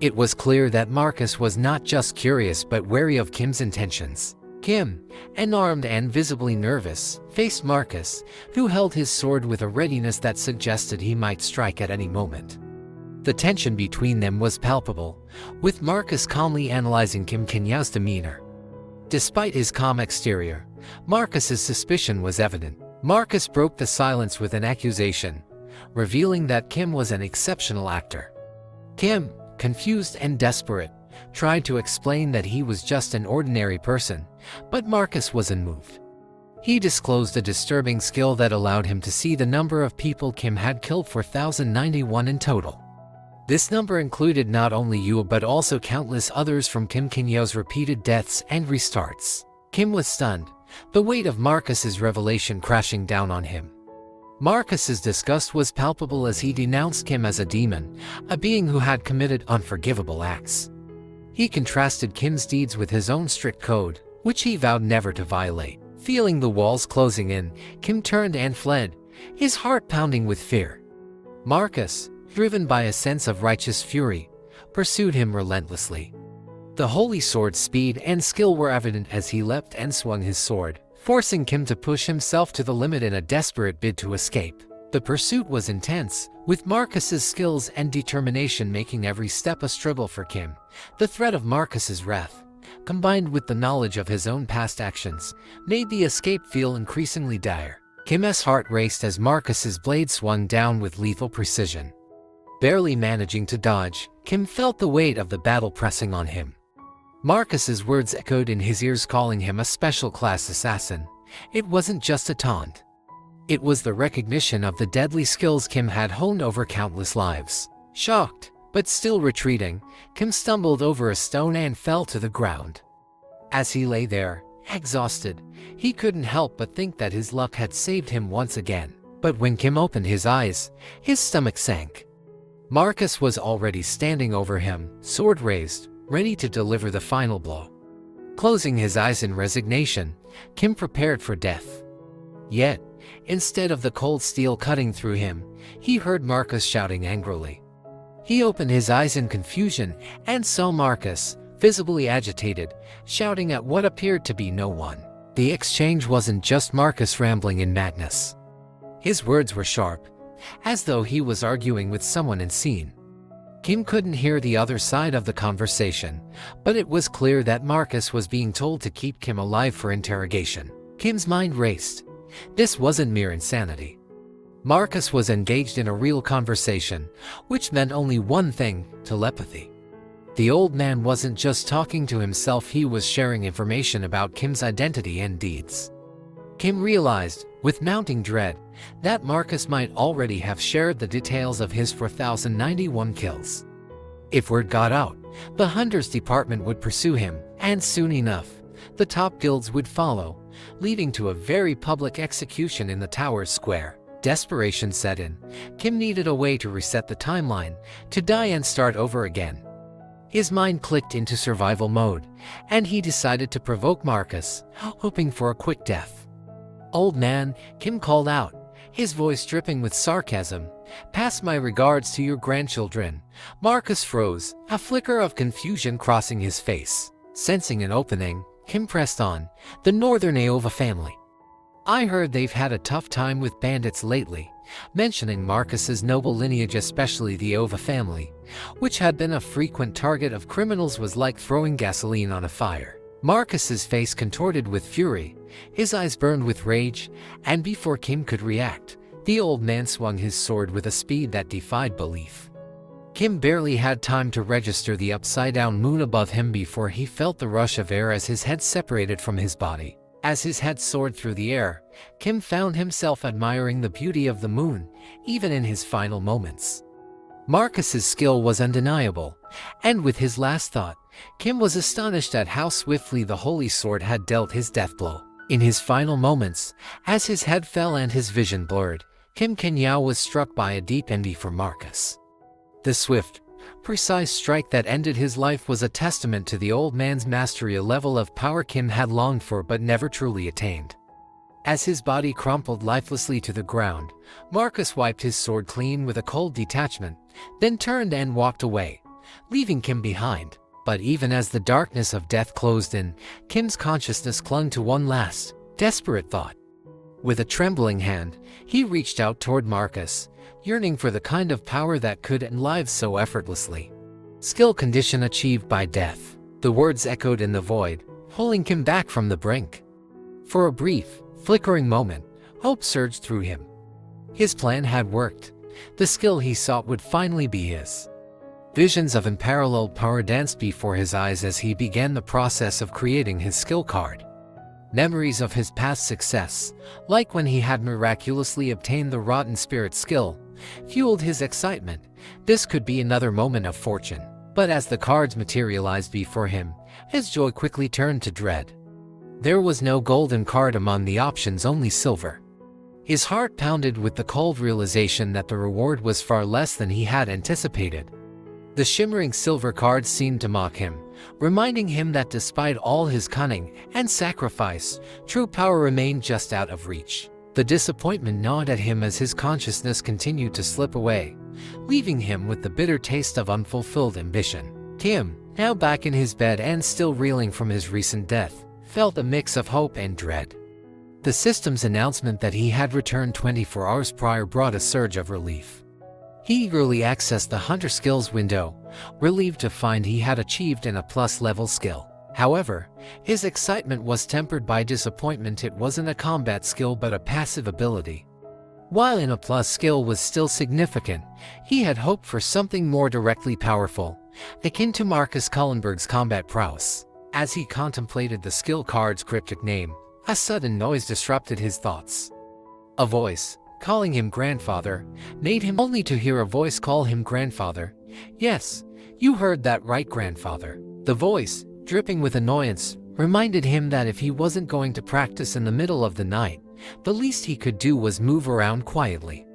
It was clear that Marcus was not just curious but wary of Kim's intentions. Kim, unarmed and visibly nervous, faced Marcus, who held his sword with a readiness that suggested he might strike at any moment. The tension between them was palpable, with Marcus calmly analyzing Kim Kenyao's demeanor. Despite his calm exterior, Marcus's suspicion was evident. Marcus broke the silence with an accusation, revealing that Kim was an exceptional actor. Kim, confused and desperate, tried to explain that he was just an ordinary person, but Marcus was unmoved. He disclosed a disturbing skill that allowed him to see the number of people Kim had killed, 4,091 in total. This number included not only Yoo but also countless others from Kim Kenyao's repeated deaths and restarts. Kim was stunned, the weight of Marcus's revelation crashing down on him. Marcus's disgust was palpable as he denounced Kim as a demon, a being who had committed unforgivable acts. He contrasted Kim's deeds with his own strict code, which he vowed never to violate. Feeling the walls closing in, Kim turned and fled, his heart pounding with fear. Marcus, driven by a sense of righteous fury, pursued him relentlessly. The Holy Sword's speed and skill were evident as he leapt and swung his sword, forcing Kim to push himself to the limit in a desperate bid to escape. The pursuit was intense, with Marcus's skills and determination making every step a struggle for Kim. The threat of Marcus's wrath, combined with the knowledge of his own past actions, made the escape feel increasingly dire. Kim's heart raced as Marcus's blade swung down with lethal precision. Barely managing to dodge, Kim felt the weight of the battle pressing on him. Marcus's words echoed in his ears, calling him a special class assassin. It wasn't just a taunt. It was the recognition of the deadly skills Kim had honed over countless lives. Shocked, but still retreating, Kim stumbled over a stone and fell to the ground. As he lay there, exhausted, he couldn't help but think that his luck had saved him once again. But when Kim opened his eyes, his stomach sank. Marcus was already standing over him, sword raised, ready to deliver the final blow. Closing his eyes in resignation, Kim prepared for death. Yet, instead of the cold steel cutting through him, he heard Marcus shouting angrily. He opened his eyes in confusion and saw Marcus, visibly agitated, shouting at what appeared to be no one. The exchange wasn't just Marcus rambling in madness. His words were sharp, as though he was arguing with someone unseen. Kim couldn't hear the other side of the conversation, but it was clear that Marcus was being told to keep Kim alive for interrogation. Kim's mind raced. This wasn't mere insanity. Marcus was engaged in a real conversation, which meant only one thing: telepathy. The old man wasn't just talking to himself, he was sharing information about Kim's identity and deeds. Kim realized, with mounting dread, that Marcus might already have shared the details of his 4,091 kills. If word got out, the Hunters Department would pursue him, and soon enough, the top guilds would follow, leading to a very public execution in the tower square. Desperation set in. Kim needed a way to reset the timeline, to die and start over again. His mind clicked into survival mode, and he decided to provoke Marcus, hoping for a quick death. "Old man," Kim called out, his voice dripping with sarcasm, "pass my regards to your grandchildren." Marcus froze, a flicker of confusion crossing his face. Sensing an opening, Kim pressed on. "The Northern Aova family. I heard they've had a tough time with bandits lately," mentioning Marcus's noble lineage, especially the Aova family, which had been a frequent target of criminals, was like throwing gasoline on a fire. Marcus's face contorted with fury, his eyes burned with rage, and before Kim could react, the old man swung his sword with a speed that defied belief. Kim barely had time to register the upside-down moon above him before he felt the rush of air as his head separated from his body. As his head soared through the air, Kim found himself admiring the beauty of the moon, even in his final moments. Marcus's skill was undeniable, and with his last thought, Kim was astonished at how swiftly the holy sword had dealt his death blow. In his final moments, as his head fell and his vision blurred, Kim Kenyao was struck by a deep envy for Marcus. The swift, precise strike that ended his life was a testament to the old man's mastery, a level of power Kim had longed for but never truly attained. As his body crumpled lifelessly to the ground, Marcus wiped his sword clean with a cold detachment, then turned and walked away, leaving Kim behind. But even as the darkness of death closed in, Kim's consciousness clung to one last, desperate thought. With a trembling hand, he reached out toward Marcus, yearning for the kind of power that could end lives so effortlessly. "Skill condition achieved by death." The words echoed in the void, pulling Kim back from the brink. For a brief, flickering moment, hope surged through him. His plan had worked. The skill he sought would finally be his. Visions of unparalleled power danced before his eyes as he began the process of creating his skill card. Memories of his past success, like when he had miraculously obtained the Rotten Spirit skill, fueled his excitement. This could be another moment of fortune. But as the cards materialized before him, his joy quickly turned to dread. There was no golden card among the options, only silver. His heart pounded with the cold realization that the reward was far less than he had anticipated. The shimmering silver cards seemed to mock him, reminding him that despite all his cunning and sacrifice, true power remained just out of reach. The disappointment gnawed at him as his consciousness continued to slip away, leaving him with the bitter taste of unfulfilled ambition. Kim, now back in his bed and still reeling from his recent death, felt a mix of hope and dread. The system's announcement that he had returned 24 hours prior brought a surge of relief. He eagerly accessed the hunter skills window, relieved to find he had achieved an A+ level skill. However, his excitement was tempered by disappointment. It wasn't a combat skill but a passive ability. While an A+ skill was still significant, he had hoped for something more directly powerful, akin to Marcus Cullenberg's combat prowess. As he contemplated the skill card's cryptic name, a sudden noise disrupted his thoughts. A voice, calling him grandfather, made him only to hear a voice call him grandfather. Yes, you heard that right, grandfather. The voice, dripping with annoyance, reminded him that if he wasn't going to practice in the middle of the night, the least he could do was move around quietly.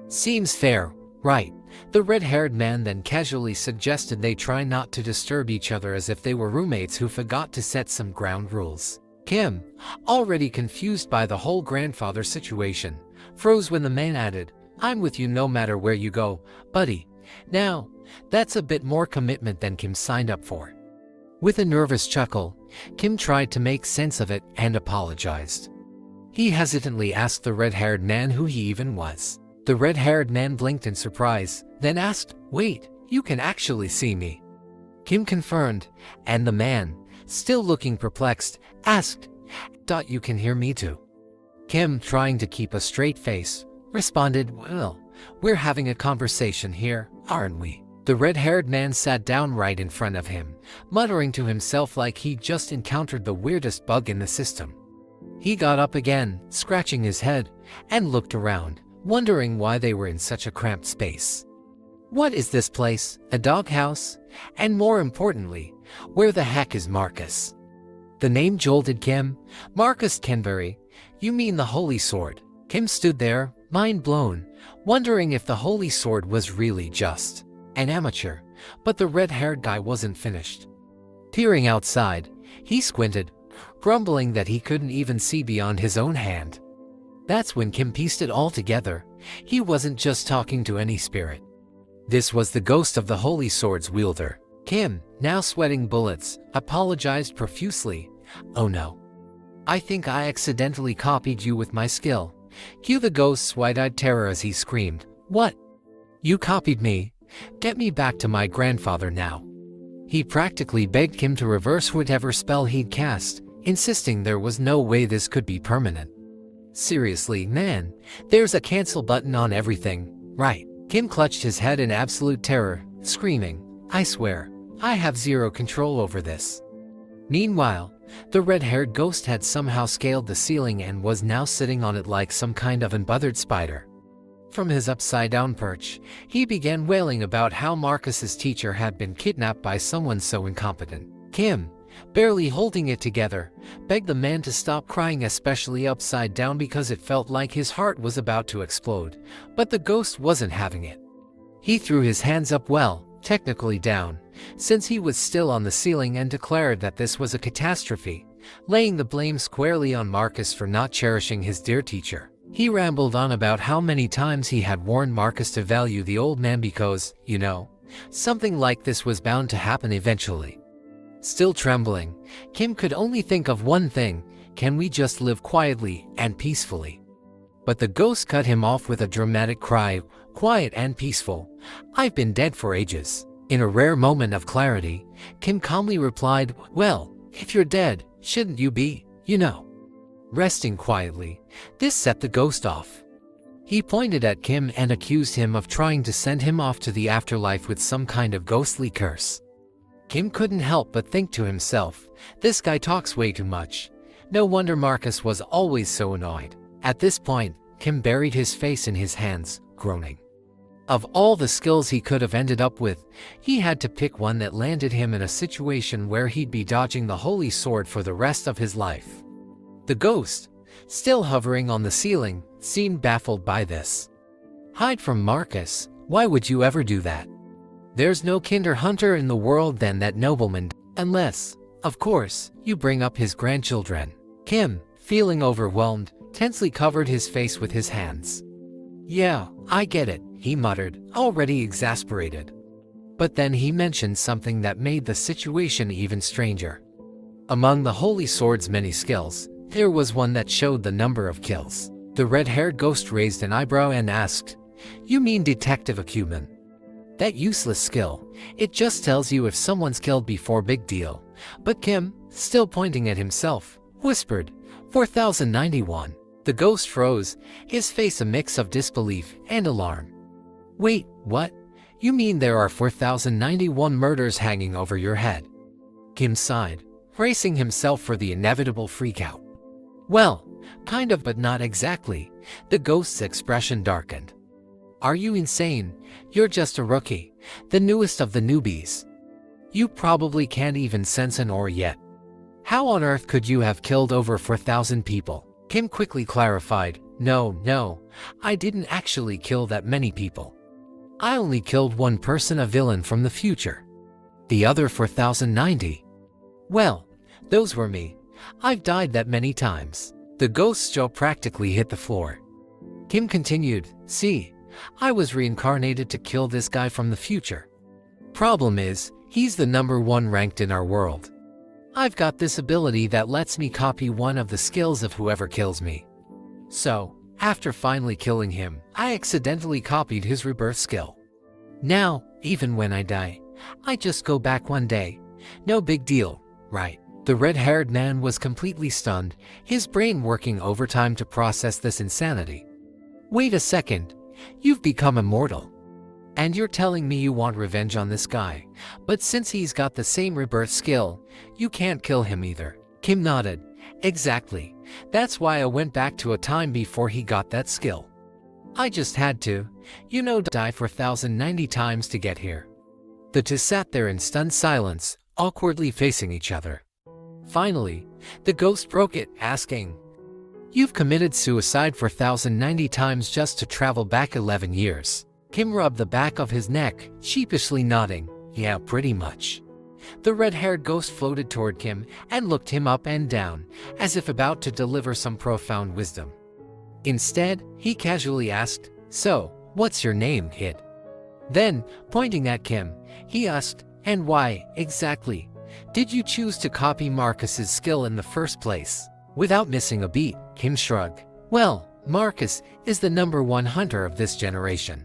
Seems fair, right? The red-haired man then casually suggested they try not to disturb each other, as if they were roommates who forgot to set some ground rules. Kim, already confused by the whole grandfather situation, froze when the man added, "I'm with you no matter where you go, buddy." Now, that's a bit more commitment than Kim signed up for. With a nervous chuckle, Kim tried to make sense of it and apologized. He hesitantly asked the red-haired man who he even was. The red-haired man blinked in surprise, then asked, "Wait, you can actually see me?" Kim confirmed, and the man, still looking perplexed, asked, "You can hear me too?" Kim, trying to keep a straight face, responded, "Well, we're having a conversation here, aren't we?" The red-haired man sat down right in front of him, muttering to himself like he'd just encountered the weirdest bug in the system. He got up again, scratching his head, and looked around, wondering why they were in such a cramped space. What is this place? A doghouse? And more importantly, where the heck is Marcus? The name jolted Kim. Marcus Kenberry. You mean the Holy Sword? Kim stood there, mind blown, wondering if the Holy Sword was really just an amateur, but the red-haired guy wasn't finished. Peering outside, he squinted, grumbling that he couldn't even see beyond his own hand. That's when Kim pieced it all together. He wasn't just talking to any spirit. This was the ghost of the Holy Sword's wielder. Kim, now sweating bullets, apologized profusely. "Oh no. I think I accidentally copied you with my skill." Cue the ghost's wide-eyed terror as he screamed, "What? You copied me? Get me back to my grandfather now." He practically begged Kim to reverse whatever spell he'd cast, insisting there was no way this could be permanent. "Seriously, man, there's a cancel button on everything, right?" Kim clutched his head in absolute terror, screaming, "I swear, I have zero control over this." Meanwhile, the red-haired ghost had somehow scaled the ceiling and was now sitting on it like some kind of unbothered spider. From his upside-down perch, he began wailing about how Marcus's teacher had been kidnapped by someone so incompetent. Kim, barely holding it together, begged the man to stop crying, especially upside down, because it felt like his heart was about to explode, but the ghost wasn't having it. He threw his hands up, well, technically down, since he was still on the ceiling, and declared that this was a catastrophe, laying the blame squarely on Marcus for not cherishing his dear teacher. He rambled on about how many times he had warned Marcus to value the old man because, you know, something like this was bound to happen eventually. Still trembling, Kim could only think of one thing: can we just live quietly and peacefully? But the ghost cut him off with a dramatic cry, "Quiet and peaceful? I've been dead for ages." In a rare moment of clarity, Kim calmly replied, "Well, if you're dead, shouldn't you be, you know, resting quietly?" This set the ghost off. He pointed at Kim and accused him of trying to send him off to the afterlife with some kind of ghostly curse. Kim couldn't help but think to himself, this guy talks way too much. No wonder Marcus was always so annoyed. At this point, Kim buried his face in his hands, groaning. Of all the skills he could have ended up with, he had to pick one that landed him in a situation where he'd be dodging the Holy Sword for the rest of his life. The ghost, still hovering on the ceiling, seemed baffled by this. "Hide from Marcus? Why would you ever do that? There's no kinder hunter in the world than that nobleman, unless, of course, you bring up his grandchildren." Kim, feeling overwhelmed, tensely covered his face with his hands. "Yeah, I get it," he muttered, already exasperated. But then he mentioned something that made the situation even stranger. Among the Holy Sword's many skills, There was one that showed the number of kills. The red-haired ghost raised an eyebrow and asked, "You mean detective acumen? That useless skill. It just tells you if someone's killed before, big deal." But Kim, still pointing at himself, whispered, 4091. The ghost froze, his face a mix of disbelief and alarm. "Wait, what? You mean there are 4091 murders hanging over your head?" Kim sighed, bracing himself for the inevitable freakout. "Well, kind of, but not exactly." The ghost's expression darkened. "Are you insane? You're just a rookie, the newest of the newbies. You probably can't even sense an aura yet. How on earth could you have killed over 4,000 people?" Kim quickly clarified, No, I didn't actually kill that many people. I only killed one person, a villain from the future. The other 4090. Well, those were me. I've died that many times." The ghost's jaw practically hit the floor. Kim continued, "See, I was reincarnated to kill this guy from the future. Problem is, he's the #1 ranked in our world. I've got this ability that lets me copy one of the skills of whoever kills me. So, after finally killing him, I accidentally copied his rebirth skill. Now, even when I die, I just go back one day. No big deal, right?" The red-haired man was completely stunned, his brain working overtime to process this insanity. "Wait a second, you've become immortal. And you're telling me you want revenge on this guy, but since he's got the same rebirth skill, you can't kill him either." Kim nodded. "Exactly. That's why I went back to a time before he got that skill. I just had to, die 4090 times to get here." The two sat there in stunned silence, awkwardly facing each other. Finally, the ghost broke it, asking, "You've committed suicide 4090 times just to travel back 11 years. Kim rubbed the back of his neck, sheepishly nodding, "Yeah, pretty much." The red-haired ghost floated toward Kim and looked him up and down, as if about to deliver some profound wisdom. Instead, he casually asked, "So, what's your name, kid?" Then, pointing at Kim, he asked, "And why, exactly, did you choose to copy Marcus's skill in the first place?" Without missing a beat, Kim shrugged. "Well, Marcus is the #1 hunter of this generation.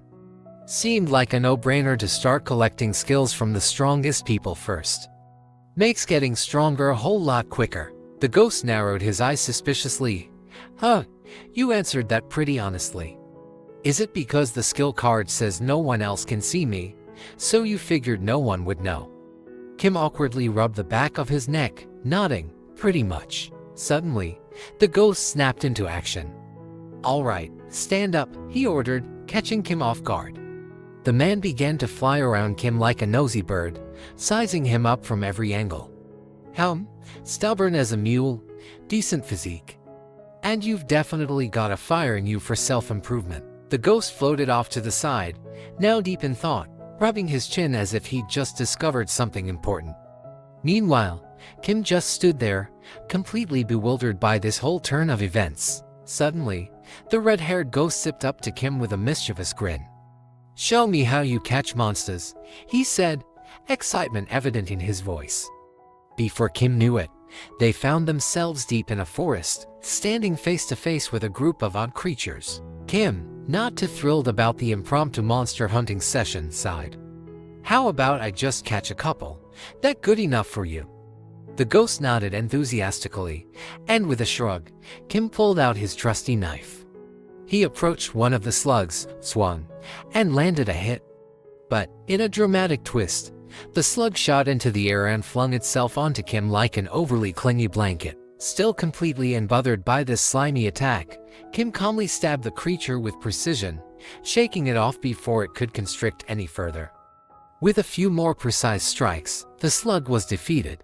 Seemed like a no-brainer to start collecting skills from the strongest people first. Makes getting stronger a whole lot quicker." The ghost narrowed his eyes suspiciously. "Huh, you answered that pretty honestly. Is it because the skill card says no one else can see me, so you figured no one would know?" Kim awkwardly rubbed the back of his neck, nodding, "Pretty much." Suddenly, the ghost snapped into action. "All right, stand up," he ordered, catching Kim off guard. The man began to fly around Kim like a nosy bird, sizing him up from every angle. Stubborn as a mule, decent physique. And you've definitely got a fire in you for self-improvement." The ghost floated off to the side, now deep in thought, rubbing his chin as if he'd just discovered something important. Meanwhile, Kim just stood there, completely bewildered by this whole turn of events. Suddenly, the red-haired ghost zipped up to Kim with a mischievous grin. "Show me how you catch monsters," he said, excitement evident in his voice. Before Kim knew it, they found themselves deep in a forest, standing face to face with a group of odd creatures. Kim, not too thrilled about the impromptu monster hunting session, sighed. "How about I just catch a couple? That good enough for you?" The ghost nodded enthusiastically, and with a shrug, Kim pulled out his trusty knife. He approached one of the slugs, swung, and landed a hit. But, in a dramatic twist, the slug shot into the air and flung itself onto Kim like an overly clingy blanket. Still completely embothered by this slimy attack, Kim calmly stabbed the creature with precision, shaking it off before it could constrict any further. With a few more precise strikes, the slug was defeated.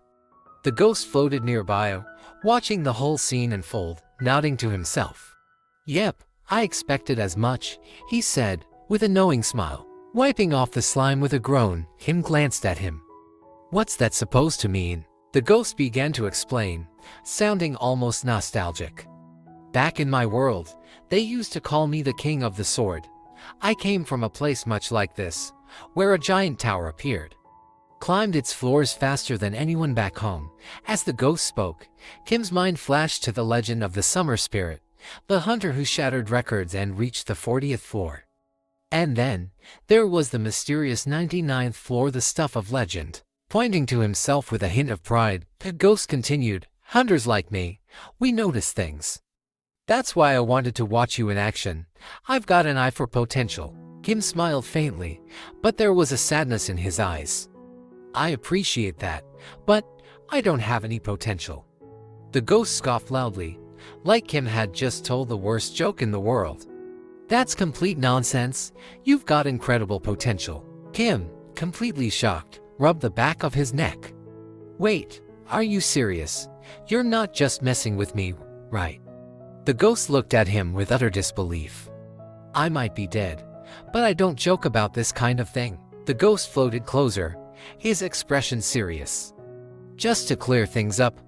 The ghost floated nearby, watching the whole scene unfold, nodding to himself. "Yep, I expected as much," he said, with a knowing smile. Wiping off the slime with a groan, Kim glanced at him. "What's that supposed to mean?" The ghost began to explain, sounding almost nostalgic. "Back in my world, they used to call me the King of the Sword. I came from a place much like this, where a giant tower appeared. climbed its floors faster than anyone back home. As the ghost spoke, Kim's mind flashed to the legend of the summer spirit, the hunter who shattered records and reached the 40th floor. And then, there was the mysterious 99th floor, the stuff of legend. Pointing to himself with a hint of pride, the ghost continued, "Hunters like me, we notice things. That's why I wanted to watch you in action. I've got an eye for potential." Kim smiled faintly, but there was a sadness in his eyes. "I appreciate that, but I don't have any potential." The ghost scoffed loudly, like Kim had just told the worst joke in the world. "That's complete nonsense. You've got incredible potential." Kim, completely shocked, rubbed the back of his neck. "Wait, are you serious? You're not just messing with me, right?" The ghost looked at him with utter disbelief. "I might be dead, but I don't joke about this kind of thing." The ghost floated closer, his expression serious. "Just to clear things up,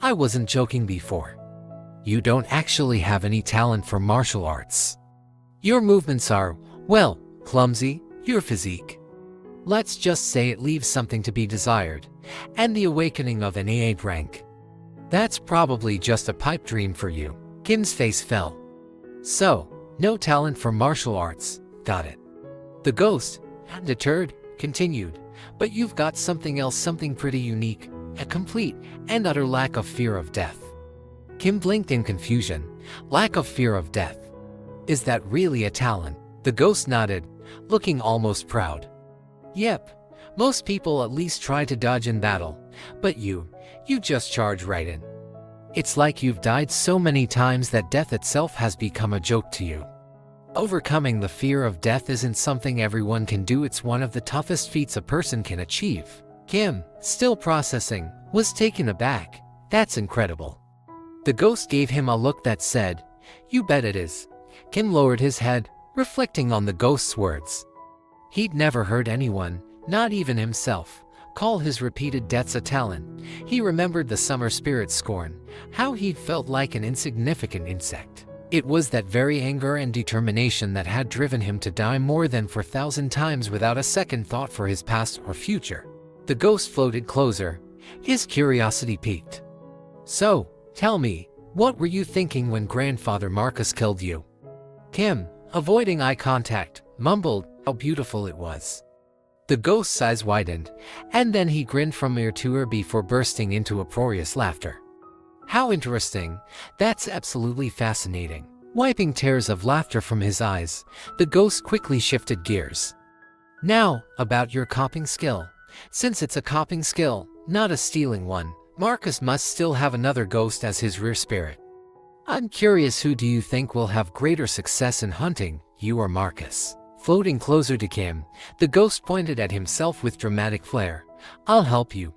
I wasn't joking before. You don't actually have any talent for martial arts. Your movements are, well, clumsy. Your physique, let's just say it leaves something to be desired, and the awakening of an A8 rank. That's probably just a pipe dream for you." Kim's face fell. "So, no talent for martial arts, got it." The ghost, undeterred, continued, "But you've got something else, something pretty unique, a complete and utter lack of fear of death." Kim blinked in confusion. Lack of fear of death. Is that really a talent? The ghost nodded, looking almost proud. "Yep, most people at least try to dodge in battle, but you just charge right in. It's like you've died so many times that death itself has become a joke to you. Overcoming the fear of death isn't something everyone can do. It's one of the toughest feats a person can achieve." Kim, still processing, was taken aback. "That's incredible." The ghost gave him a look that said, "You bet it is." Kim lowered his head, reflecting on the ghost's words. He'd never heard anyone, not even himself, call his repeated deaths a talent. He remembered the summer spirit's scorn, how he'd felt like an insignificant insect. It was that very anger and determination that had driven him to die more than 4,000 times without a second thought for his past or future. The ghost floated closer, his curiosity piqued. "So, tell me, what were you thinking when Grandfather Marcus killed you?" Kim, avoiding eye contact, mumbled, "How beautiful it was." The ghost's eyes widened, and then he grinned from ear to ear before bursting into uproarious laughter. "How interesting. That's absolutely fascinating." Wiping tears of laughter from his eyes, the ghost quickly shifted gears. "Now, about your copying skill. Since it's a copying skill, not a stealing one, Marcus must still have another ghost as his rear spirit. I'm curious, who do you think will have greater success in hunting, you or Marcus?" Floating closer to Kim, the ghost pointed at himself with dramatic flair. "I'll help you.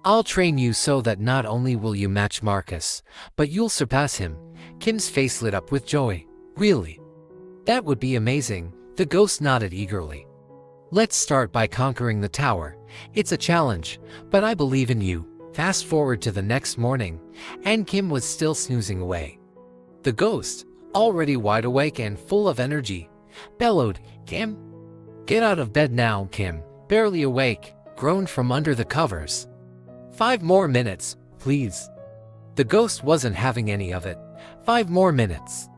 I'll train you so that not only will you match Marcus, but you'll surpass him." Kim's face lit up with joy. "Really? That would be amazing." The ghost nodded eagerly. "Let's start by conquering the tower. It's a challenge, but I believe in you." Fast forward to the next morning, and Kim was still snoozing away. The ghost, already wide awake and full of energy, bellowed, "Kim, get out of bed now." Kim, barely awake, groaned from under the covers. "5 more minutes, please." The ghost wasn't having any of it. 5 more minutes.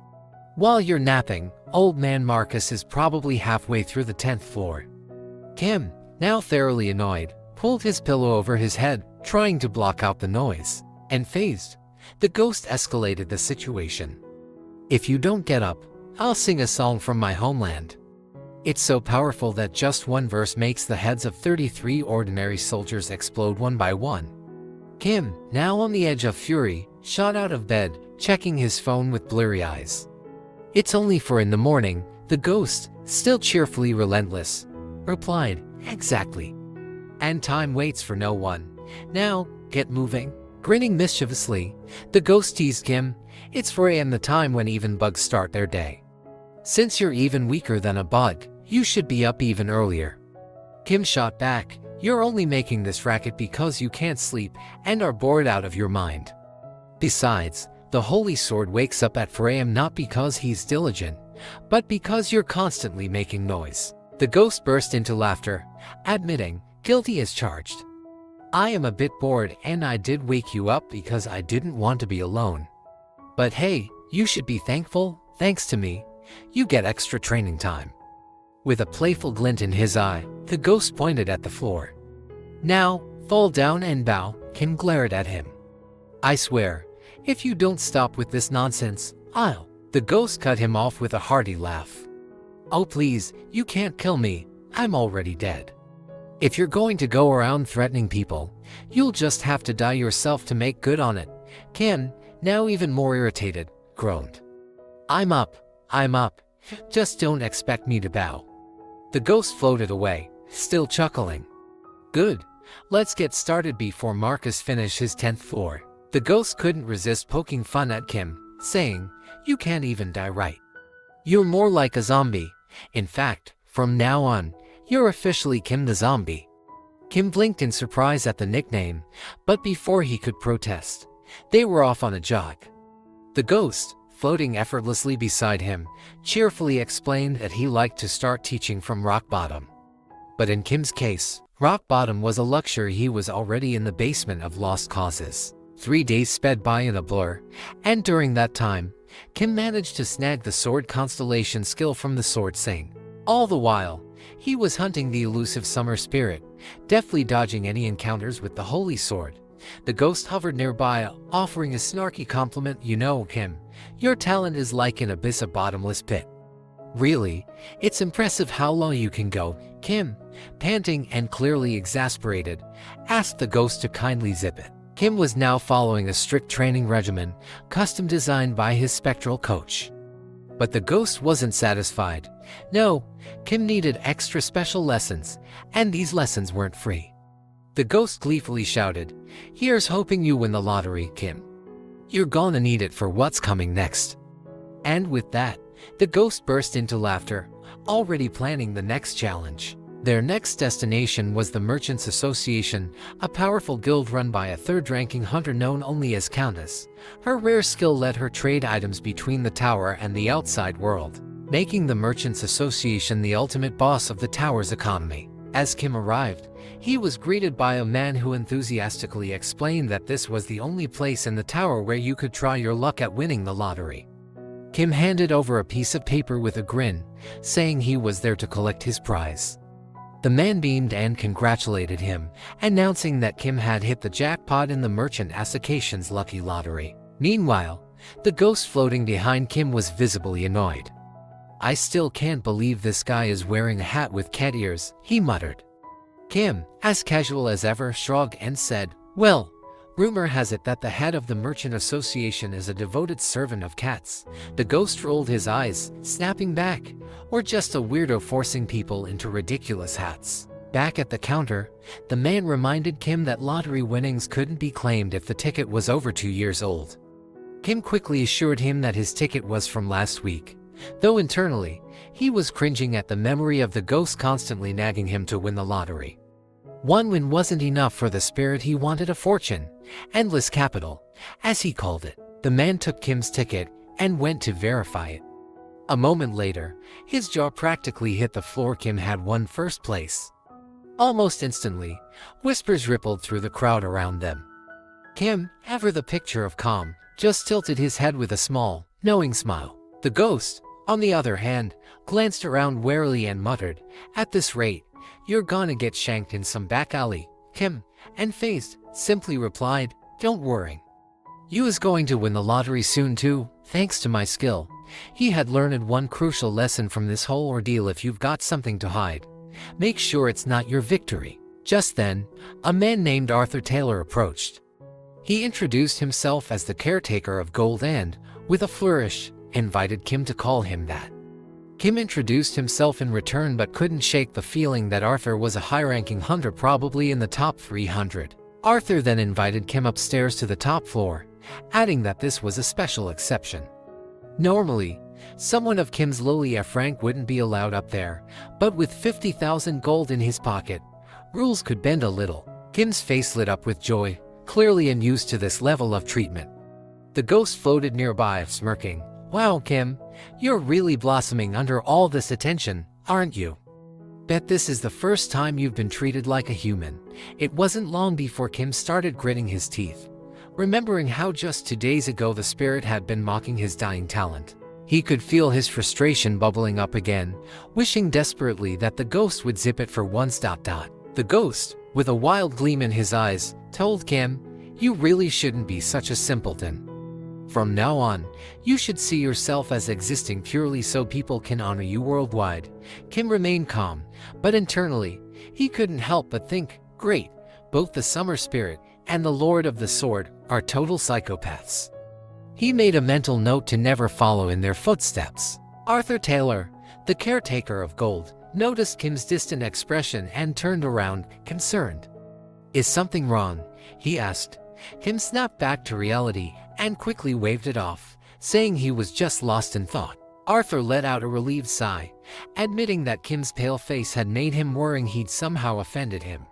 While you're napping, old man Marcus is probably halfway through the 10th floor. Kim, now thoroughly annoyed, pulled his pillow over his head, trying to block out the noise. And phased, the ghost escalated the situation. "If you don't get up, I'll sing a song from my homeland. It's so powerful that just one verse makes the heads of 33 ordinary soldiers explode one by one." Kim, now on the edge of fury, shot out of bed, checking his phone with bleary eyes. "It's only 4 in the morning, the ghost, still cheerfully relentless, replied. "Exactly. And time waits for no one. Now, get moving." Grinning mischievously, the ghost teased Kim. "It's 4 a.m., the time when even bugs start their day. Since you're even weaker than a bug, you should be up even earlier." Kim shot back, "You're only making this racket because you can't sleep and are bored out of your mind. Besides, the Holy Sword wakes up at 4 a.m. not because he's diligent, but because you're constantly making noise." The ghost burst into laughter, admitting, guilty as charged. I am a bit bored and I did wake you up because I didn't want to be alone. But hey, you should be thankful, thanks to me, you get extra training time. With a playful glint in his eye, the ghost pointed at the floor. Now, fall down and bow, Kim glared at him. I swear, if you don't stop with this nonsense, I'll. The ghost cut him off with a hearty laugh. Oh please, you can't kill me, I'm already dead. If you're going to go around threatening people, you'll just have to die yourself to make good on it. Kim, now even more irritated, groaned. I'm up, just don't expect me to bow. The ghost floated away, still chuckling. Good, let's get started before Marcus finishes his 10th floor. The ghost couldn't resist poking fun at Kim, saying, you can't even die right. You're more like a zombie. In fact, from now on, you're officially Kim the Zombie. Kim blinked in surprise at the nickname, but before he could protest, they were off on a jog. The ghost, floating effortlessly beside him, cheerfully explained that he liked to start teaching from rock bottom. But in Kim's case, rock bottom was a luxury. He was already in the basement of Lost Causes. 3 days sped by in a blur, and during that time, Kim managed to snag the sword constellation skill from the sword sing. All the while, he was hunting the elusive summer spirit, deftly dodging any encounters with the holy sword. The ghost hovered nearby, offering a snarky compliment. You know, Kim, your talent is like an abyss, a bottomless pit. Really, it's impressive how low you can go, Kim, panting and clearly exasperated, asked the ghost to kindly zip it. Kim was now following a strict training regimen, custom designed by his spectral coach. But the ghost wasn't satisfied. No, Kim needed extra special lessons, and these lessons weren't free. The ghost gleefully shouted, here's hoping you win the lottery, Kim. You're gonna need it for what's coming next. And with that, the ghost burst into laughter, already planning the next challenge. Their next destination was the Merchants Association, a powerful guild run by a third-ranking hunter known only as Countess. Her rare skill let her trade items between the tower and the outside world, making the Merchants Association the ultimate boss of the tower's economy. As Kim arrived, he was greeted by a man who enthusiastically explained that this was the only place in the tower where you could try your luck at winning the lottery. Kim handed over a piece of paper with a grin, saying he was there to collect his prize. The man beamed and congratulated him, announcing that Kim had hit the jackpot in the Merchant Association's lucky lottery. Meanwhile, the ghost floating behind Kim was visibly annoyed. I still can't believe this guy is wearing a hat with cat ears, he muttered. Kim, as casual as ever, shrugged and said, well, rumor has it that the head of the Merchant Association is a devoted servant of cats. The ghost rolled his eyes, snapping back, or just a weirdo forcing people into ridiculous hats. Back at the counter, the man reminded Kim that lottery winnings couldn't be claimed if the ticket was over 2 years old. Kim quickly assured him that his ticket was from last week, though internally, he was cringing at the memory of the ghost constantly nagging him to win the lottery. One win wasn't enough for the spirit. He wanted a fortune, endless capital, as he called it. The man took Kim's ticket and went to verify it. A moment later, his jaw practically hit the floor. Kim had won first place. Almost instantly, whispers rippled through the crowd around them. Kim, ever the picture of calm, just tilted his head with a small, knowing smile. The ghost, on the other hand, glanced around warily and muttered, at this rate, you're gonna get shanked in some back alley. Kim, and-faced, simply replied, don't worry. You is going to win the lottery soon too, thanks to my skill. He had learned one crucial lesson from this whole ordeal: if you've got something to hide, make sure it's not your victory. Just then, a man named Arthur Taylor approached. He introduced himself as the caretaker of Gold and, with a flourish, invited Kim to call him that. Kim introduced himself in return but couldn't shake the feeling that Arthur was a high-ranking hunter, probably in the top 300. Arthur then invited Kim upstairs to the top floor, adding that this was a special exception. Normally, someone of Kim's lowly rank wouldn't be allowed up there, but with 50,000 gold in his pocket, rules could bend a little. Kim's face lit up with joy, clearly unused to this level of treatment. The ghost floated nearby, smirking. Wow, Kim, you're really blossoming under all this attention, aren't you? Bet this is the first time you've been treated like a human. It wasn't long before Kim started gritting his teeth, remembering how just 2 days ago the spirit had been mocking his dying talent. He could feel his frustration bubbling up again, wishing desperately that the ghost would zip it for once. The ghost, with a wild gleam in his eyes, told Kim, "You really shouldn't be such a simpleton. From now on, you should see yourself as existing purely so people can honor you worldwide." Kim remained calm, but internally, he couldn't help but think, great, both the summer spirit and the Lord of the Sword are total psychopaths. He made a mental note to never follow in their footsteps. Arthur Taylor, the caretaker of Gold, noticed Kim's distant expression and turned around, concerned. "Is something wrong?" he asked. Kim snapped back to reality and quickly waved it off, saying he was just lost in thought. Arthur let out a relieved sigh, admitting that Kim's pale face had made him worrying he'd somehow offended him.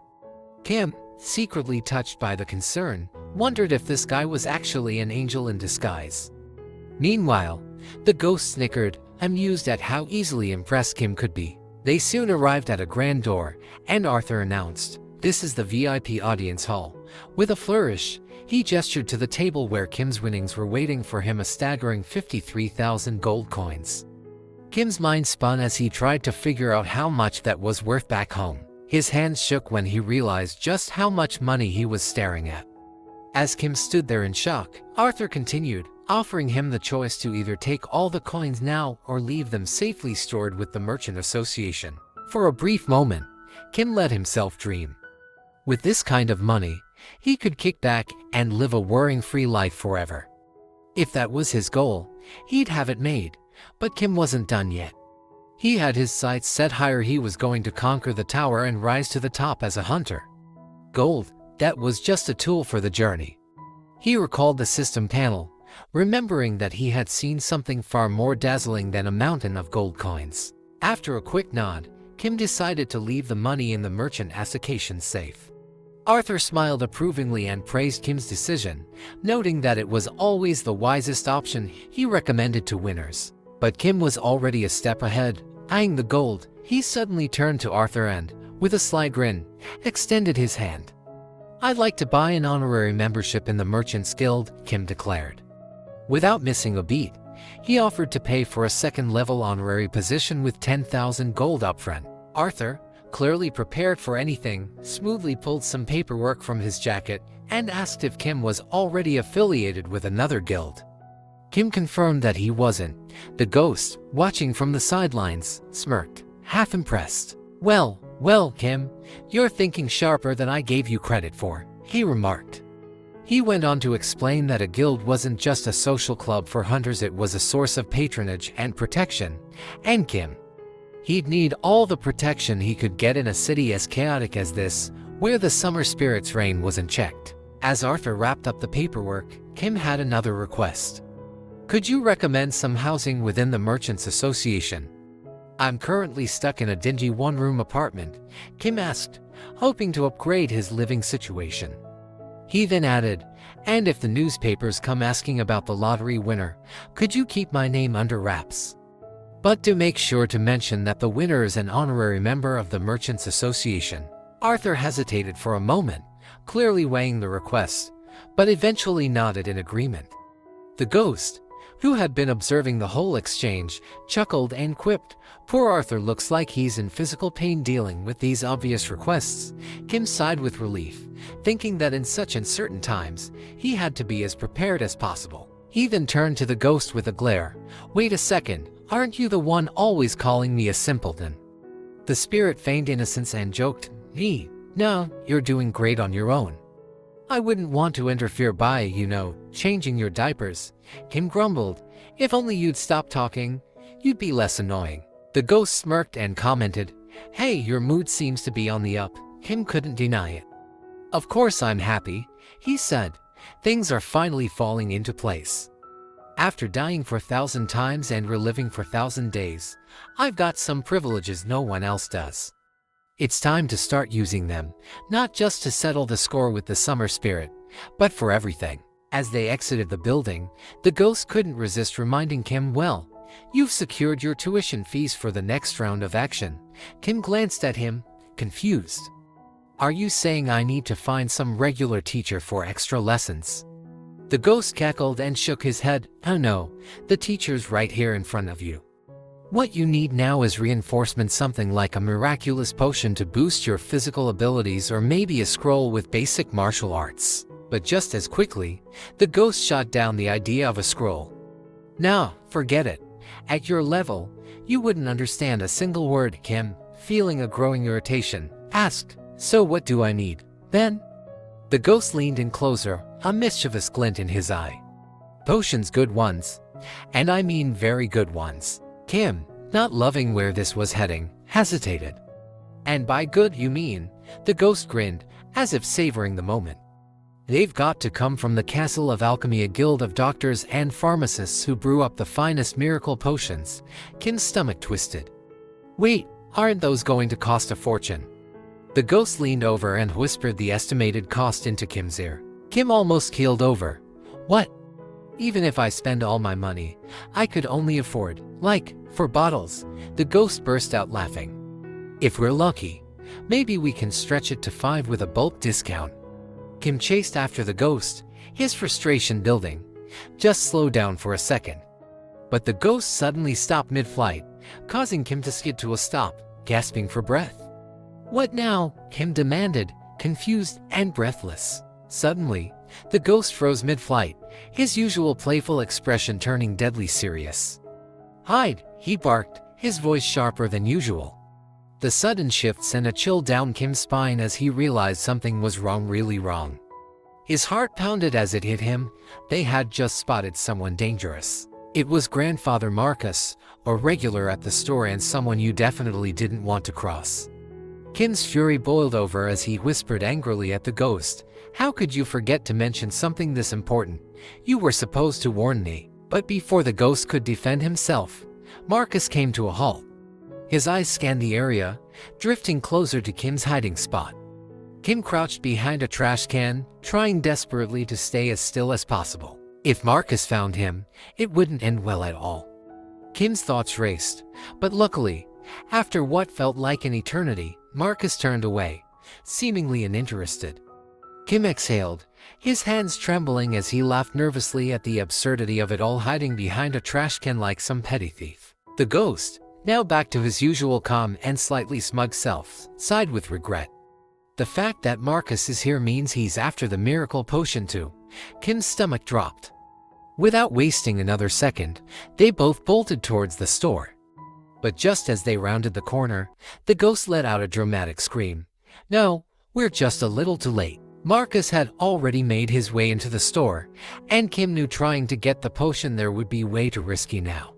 Kim, secretly touched by the concern, wondered if this guy was actually an angel in disguise. Meanwhile, the ghost snickered, amused at how easily impressed Kim could be. They soon arrived at a grand door, and Arthur announced, "This is the VIP audience hall." With a flourish, he gestured to the table where Kim's winnings were waiting for him, a staggering 53,000 gold coins. Kim's mind spun as he tried to figure out how much that was worth back home. His hands shook when he realized just how much money he was staring at. As Kim stood there in shock, Arthur continued, offering him the choice to either take all the coins now or leave them safely stored with the Merchant Association. For a brief moment, Kim let himself dream. With this kind of money, he could kick back and live a worrying-free life forever. If that was his goal, he'd have it made, but Kim wasn't done yet. He had his sights set higher. He was going to conquer the tower and rise to the top as a hunter. Gold, that was just a tool for the journey. He recalled the system panel, remembering that he had seen something far more dazzling than a mountain of gold coins. After a quick nod, Kim decided to leave the money in the Merchant Association safe. Arthur smiled approvingly and praised Kim's decision, noting that it was always the wisest option he recommended to winners. But Kim was already a step ahead. Eyeing the gold, he suddenly turned to Arthur and, with a sly grin, extended his hand. "I'd like to buy an honorary membership in the Merchants Guild," Kim declared. Without missing a beat, he offered to pay for a second-level honorary position with 10,000 gold upfront. Arthur, clearly prepared for anything, smoothly pulled some paperwork from his jacket and asked if Kim was already affiliated with another guild. Kim confirmed that he wasn't. The ghost, watching from the sidelines, smirked, half impressed. Well, Kim, you're thinking sharper than I gave you credit for," he remarked. He went on to explain that a guild wasn't just a social club for hunters, it was a source of patronage and protection, and he'd need all the protection he could get in a city as chaotic as this, where the summer spirit's reign was unchecked. As Arthur wrapped up the paperwork, Kim had another request. "Could you recommend some housing within the Merchants Association? I'm currently stuck in a dingy one-room apartment," Kim asked, hoping to upgrade his living situation. He then added, "And if the newspapers come asking about the lottery winner, could you keep my name under wraps? But do make sure to mention that the winner is an honorary member of the Merchants Association." Arthur hesitated for a moment, clearly weighing the request, but eventually nodded in agreement. The ghost, who had been observing the whole exchange, chuckled and quipped, "Poor Arthur looks like he's in physical pain dealing with these obvious requests." Kim sighed with relief, thinking that in such uncertain times, he had to be as prepared as possible. He then turned to the ghost with a glare. "Wait a second, aren't you the one always calling me a simpleton?" The spirit feigned innocence and joked, "No, you're doing great on your own. I wouldn't want to interfere by, changing your diapers." Kim grumbled, "If only you'd stop talking, you'd be less annoying." The ghost smirked and commented, "Hey, your mood seems to be on the up." Kim couldn't deny it. "Of course I'm happy," he said. "Things are finally falling into place. After dying for 1,000 times and reliving for 1,000 days, I've got some privileges no one else does. It's time to start using them, not just to settle the score with the summer spirit, but for everything." As they exited the building, the ghost couldn't resist reminding Kim, "Well, You've secured your tuition fees for the next round of action. Kim glanced at him, confused. Are you saying I need to find some regular teacher for extra lessons? The ghost cackled and shook his head. Oh no, the teacher's right here in front of you. What you need now is reinforcement, something like a miraculous potion to boost your physical abilities, or maybe a scroll with basic martial arts. But just as quickly, the ghost shot down the idea of a scroll. No, forget it. At your level, you wouldn't understand a single word. Kim, feeling a growing irritation, asked, so what do I need, then? The ghost leaned in closer, a mischievous glint in his eye. Potions, good ones. And I mean very good ones. Kim, not loving where this was heading, hesitated. And by good you mean? The ghost grinned, as if savoring the moment. They've got to come from the Castle of Alchemy, a guild of doctors and pharmacists who brew up the finest miracle potions. Kim's stomach twisted. Wait, aren't those going to cost a fortune? The ghost leaned over and whispered the estimated cost into Kim's ear. Kim almost keeled over. What? Even if I spend all my money, I could only afford, like, 4 bottles. The ghost burst out laughing. If we're lucky, maybe we can stretch it to 5 with a bulk discount. Kim chased after the ghost, his frustration building. Just slow down for a second. But the ghost suddenly stopped mid-flight, causing Kim to skid to a stop, gasping for breath. What now? Kim demanded, confused and breathless. Suddenly, the ghost froze mid-flight, his usual playful expression turning deadly serious. Hide, he barked, his voice sharper than usual. The sudden shift sent a chill down Kim's spine as he realized something was wrong, really wrong. His heart pounded as it hit him. They had just spotted someone dangerous. It was Grandfather Marcus, a regular at the store and someone you definitely didn't want to cross. Kim's fury boiled over as he whispered angrily at the ghost. How could you forget to mention something this important? You were supposed to warn me. But before the ghost could defend himself, Marcus came to a halt. His eyes scanned the area, drifting closer to Kim's hiding spot. Kim crouched behind a trash can, trying desperately to stay as still as possible. If Marcus found him, it wouldn't end well at all. Kim's thoughts raced, but luckily, after what felt like an eternity, Marcus turned away, seemingly uninterested. Kim exhaled, his hands trembling as he laughed nervously at the absurdity of it all, hiding behind a trash can like some petty thief. The ghost, now back to his usual calm and slightly smug self, sighed with regret. The fact that Marcus is here means he's after the miracle potion too. Kim's stomach dropped. Without wasting another second, they both bolted towards the store. But just as they rounded the corner, the ghost let out a dramatic scream. No, we're just a little too late. Marcus had already made his way into the store, and Kim knew trying to get the potion there would be way too risky now.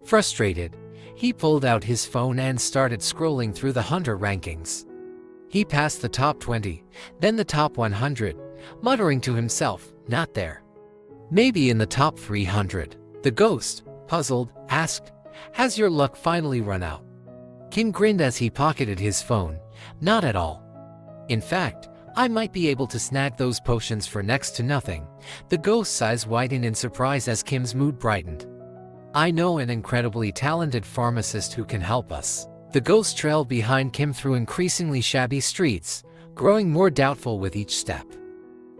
Frustrated, he pulled out his phone and started scrolling through the hunter rankings. He passed the top 20, then the top 100, muttering to himself, not there. Maybe in the top 300. The ghost, puzzled, asked, has your luck finally run out? Kim grinned as he pocketed his phone. Not at all. In fact, I might be able to snag those potions for next to nothing. The ghost's eyes widened in surprise as Kim's mood brightened. I know an incredibly talented pharmacist who can help us. The ghost trailed behind Kim through increasingly shabby streets, growing more doubtful with each step.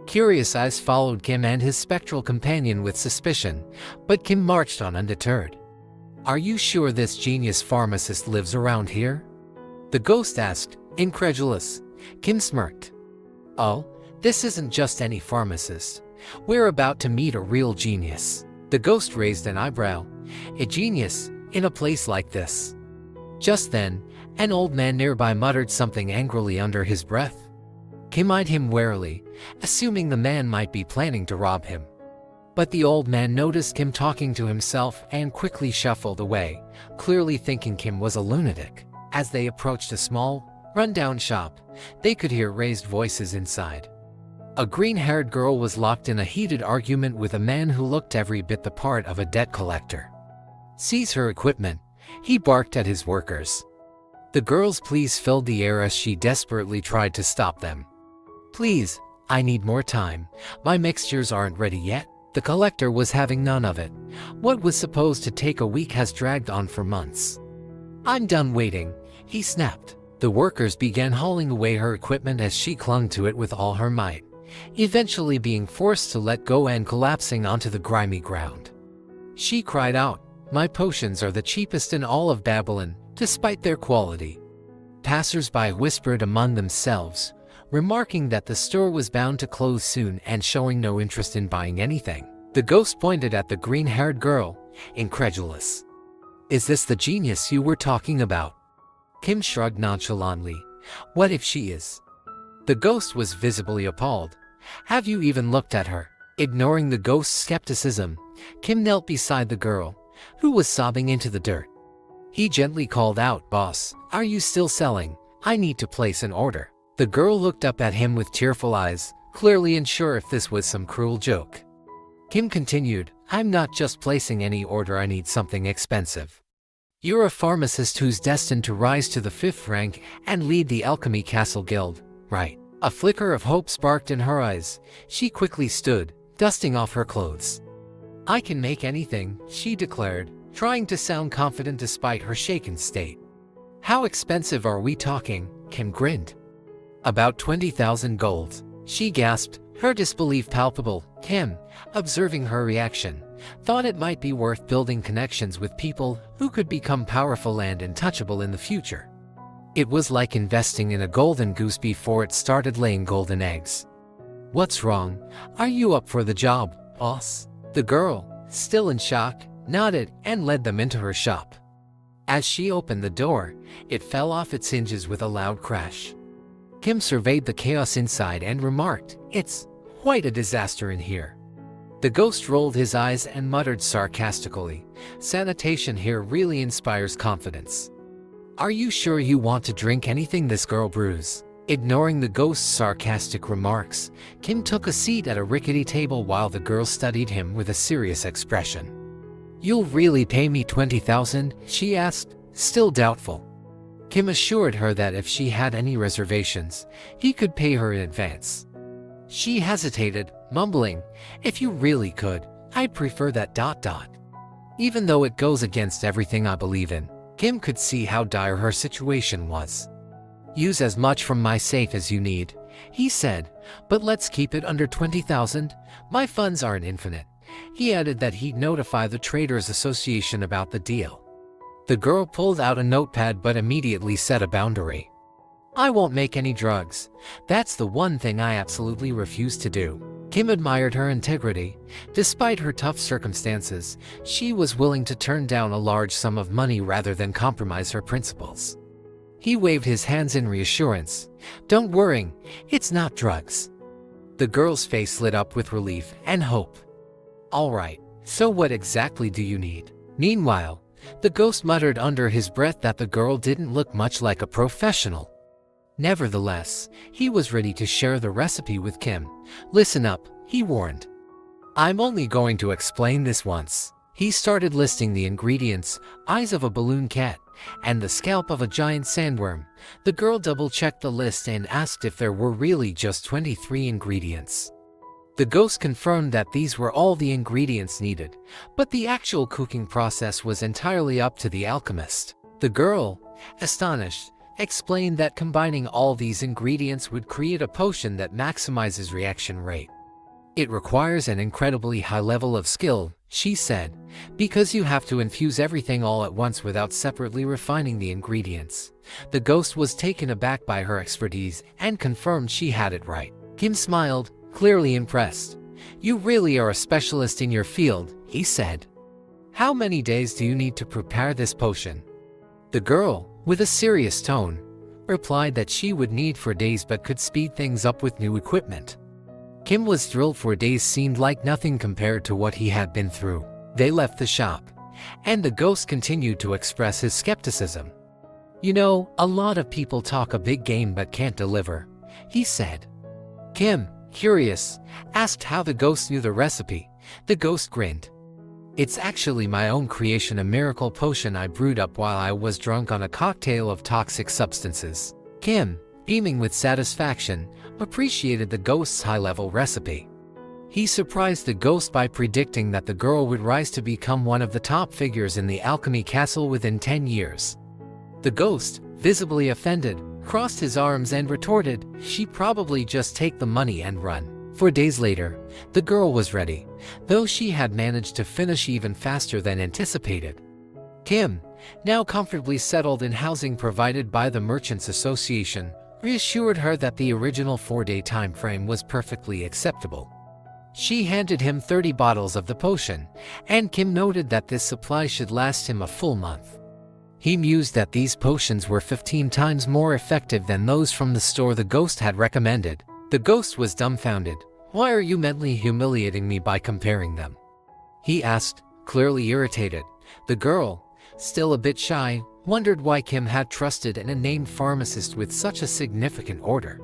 Curious eyes followed Kim and his spectral companion with suspicion, but Kim marched on undeterred. Are you sure this genius pharmacist lives around here? The ghost asked, incredulous. Kim smirked. Oh, this isn't just any pharmacist. We're about to meet a real genius. The ghost raised an eyebrow. A genius, in a place like this. Just then, an old man nearby muttered something angrily under his breath. Kim eyed him warily, assuming the man might be planning to rob him. But the old man noticed Kim talking to himself and quickly shuffled away, clearly thinking Kim was a lunatic. As they approached a small, run-down shop, they could hear raised voices inside. A green-haired girl was locked in a heated argument with a man who looked every bit the part of a debt collector. Seize her equipment, he barked at his workers. The girl's pleas filled the air as she desperately tried to stop them. Please, I need more time. My mixtures aren't ready yet. The collector was having none of it. What was supposed to take a week has dragged on for months. "I'm done waiting," he snapped. The workers began hauling away her equipment as she clung to it with all her might, eventually being forced to let go and collapsing onto the grimy ground. She cried out, "My potions are the cheapest in all of Babylon, despite their quality." Passers-by whispered among themselves, remarking that the store was bound to close soon and showing no interest in buying anything. The ghost pointed at the green-haired girl, incredulous. "Is this the genius you were talking about?" Kim shrugged nonchalantly. "What if she is?" The ghost was visibly appalled. "Have you even looked at her?" Ignoring the ghost's skepticism, Kim knelt beside the girl, who was sobbing into the dirt. He gently called out, "Boss, are you still selling? I need to place an order." The girl looked up at him with tearful eyes, clearly unsure if this was some cruel joke. Kim continued, "I'm not just placing any order, I need something expensive. You're a pharmacist who's destined to rise to the 5th rank and lead the Alchemy Castle Guild, right?" A flicker of hope sparked in her eyes. She quickly stood, dusting off her clothes. "I can make anything," she declared, trying to sound confident despite her shaken state. "How expensive are we talking?" Kim grinned. "About 20,000 gold," she gasped, her disbelief palpable. Kim, observing her reaction, thought it might be worth building connections with people who could become powerful and untouchable in the future. It was like investing in a golden goose before it started laying golden eggs. "What's wrong? Are you up for the job, boss?" The girl, still in shock, nodded and led them into her shop. As she opened the door, it fell off its hinges with a loud crash. Kim surveyed the chaos inside and remarked, "It's quite a disaster in here." The ghost rolled his eyes and muttered sarcastically, "Sanitation here really inspires confidence." "Are you sure you want to drink anything?" this girl brews. Ignoring the ghost's sarcastic remarks, Kim took a seat at a rickety table while the girl studied him with a serious expression. "You'll really pay me 20,000? she asked, still doubtful. Kim assured her that if she had any reservations, he could pay her in advance. She hesitated, mumbling, "If you really could, I'd prefer that ... Even though it goes against everything I believe in." Kim could see how dire her situation was. "Use as much from my safe as you need," he said, "but let's keep it under 20,000. My funds aren't infinite." He added that he'd notify the Traders Association about the deal. The girl pulled out a notepad but immediately set a boundary. "I won't make any drugs. That's the one thing I absolutely refuse to do." Kim admired her integrity. Despite her tough circumstances, she was willing to turn down a large sum of money rather than compromise her principles. He waved his hands in reassurance. "Don't worry, it's not drugs." The girl's face lit up with relief and hope. "All right, so what exactly do you need?" Meanwhile, the ghost muttered under his breath that the girl didn't look much like a professional. Nevertheless, he was ready to share the recipe with Kim. "Listen up," he warned. "I'm only going to explain this once." He started listing the ingredients: eyes of a balloon cat and the scalp of a giant sandworm. The girl double-checked the list and asked if there were really just 23 ingredients. The ghost confirmed that these were all the ingredients needed, but the actual cooking process was entirely up to the alchemist. The girl, astonished, explained that combining all these ingredients would create a potion that maximizes reaction rate. "It requires an incredibly high level of skill," she said, "because you have to infuse everything all at once without separately refining the ingredients." The ghost was taken aback by her expertise and confirmed she had it right. Kim smiled, clearly impressed. "You really are a specialist in your field," he said. "How many days do you need to prepare this potion?" The girl, with a serious tone, replied that she would need 4 days but could speed things up with new equipment. Kim was thrilled. 4 days seemed like nothing compared to what he had been through. They left the shop, and the ghost continued to express his skepticism. "You know, a lot of people talk a big game but can't deliver," he said. Kim, curious, asked how the ghost knew the recipe. The ghost grinned. "It's actually my own creation, a miracle potion I brewed up while I was drunk on a cocktail of toxic substances." Kim, beaming with satisfaction, appreciated the ghost's high-level recipe. He surprised the ghost by predicting that the girl would rise to become one of the top figures in the alchemy castle within 10 years. The ghost, visibly offended, crossed his arms and retorted, "She'd probably just take the money and run." 4 days later, the girl was ready, though she had managed to finish even faster than anticipated. Kim, now comfortably settled in housing provided by the Merchants Association, reassured her that the original 4-day time frame was perfectly acceptable. She handed him 30 bottles of the potion, and Kim noted that this supply should last him a full month. He mused that these potions were 15 times more effective than those from the store the ghost had recommended. The ghost was dumbfounded. "Why are you mentally humiliating me by comparing them?" he asked, clearly irritated. The girl, still a bit shy, wondered why Kim had trusted an unnamed pharmacist with such a significant order.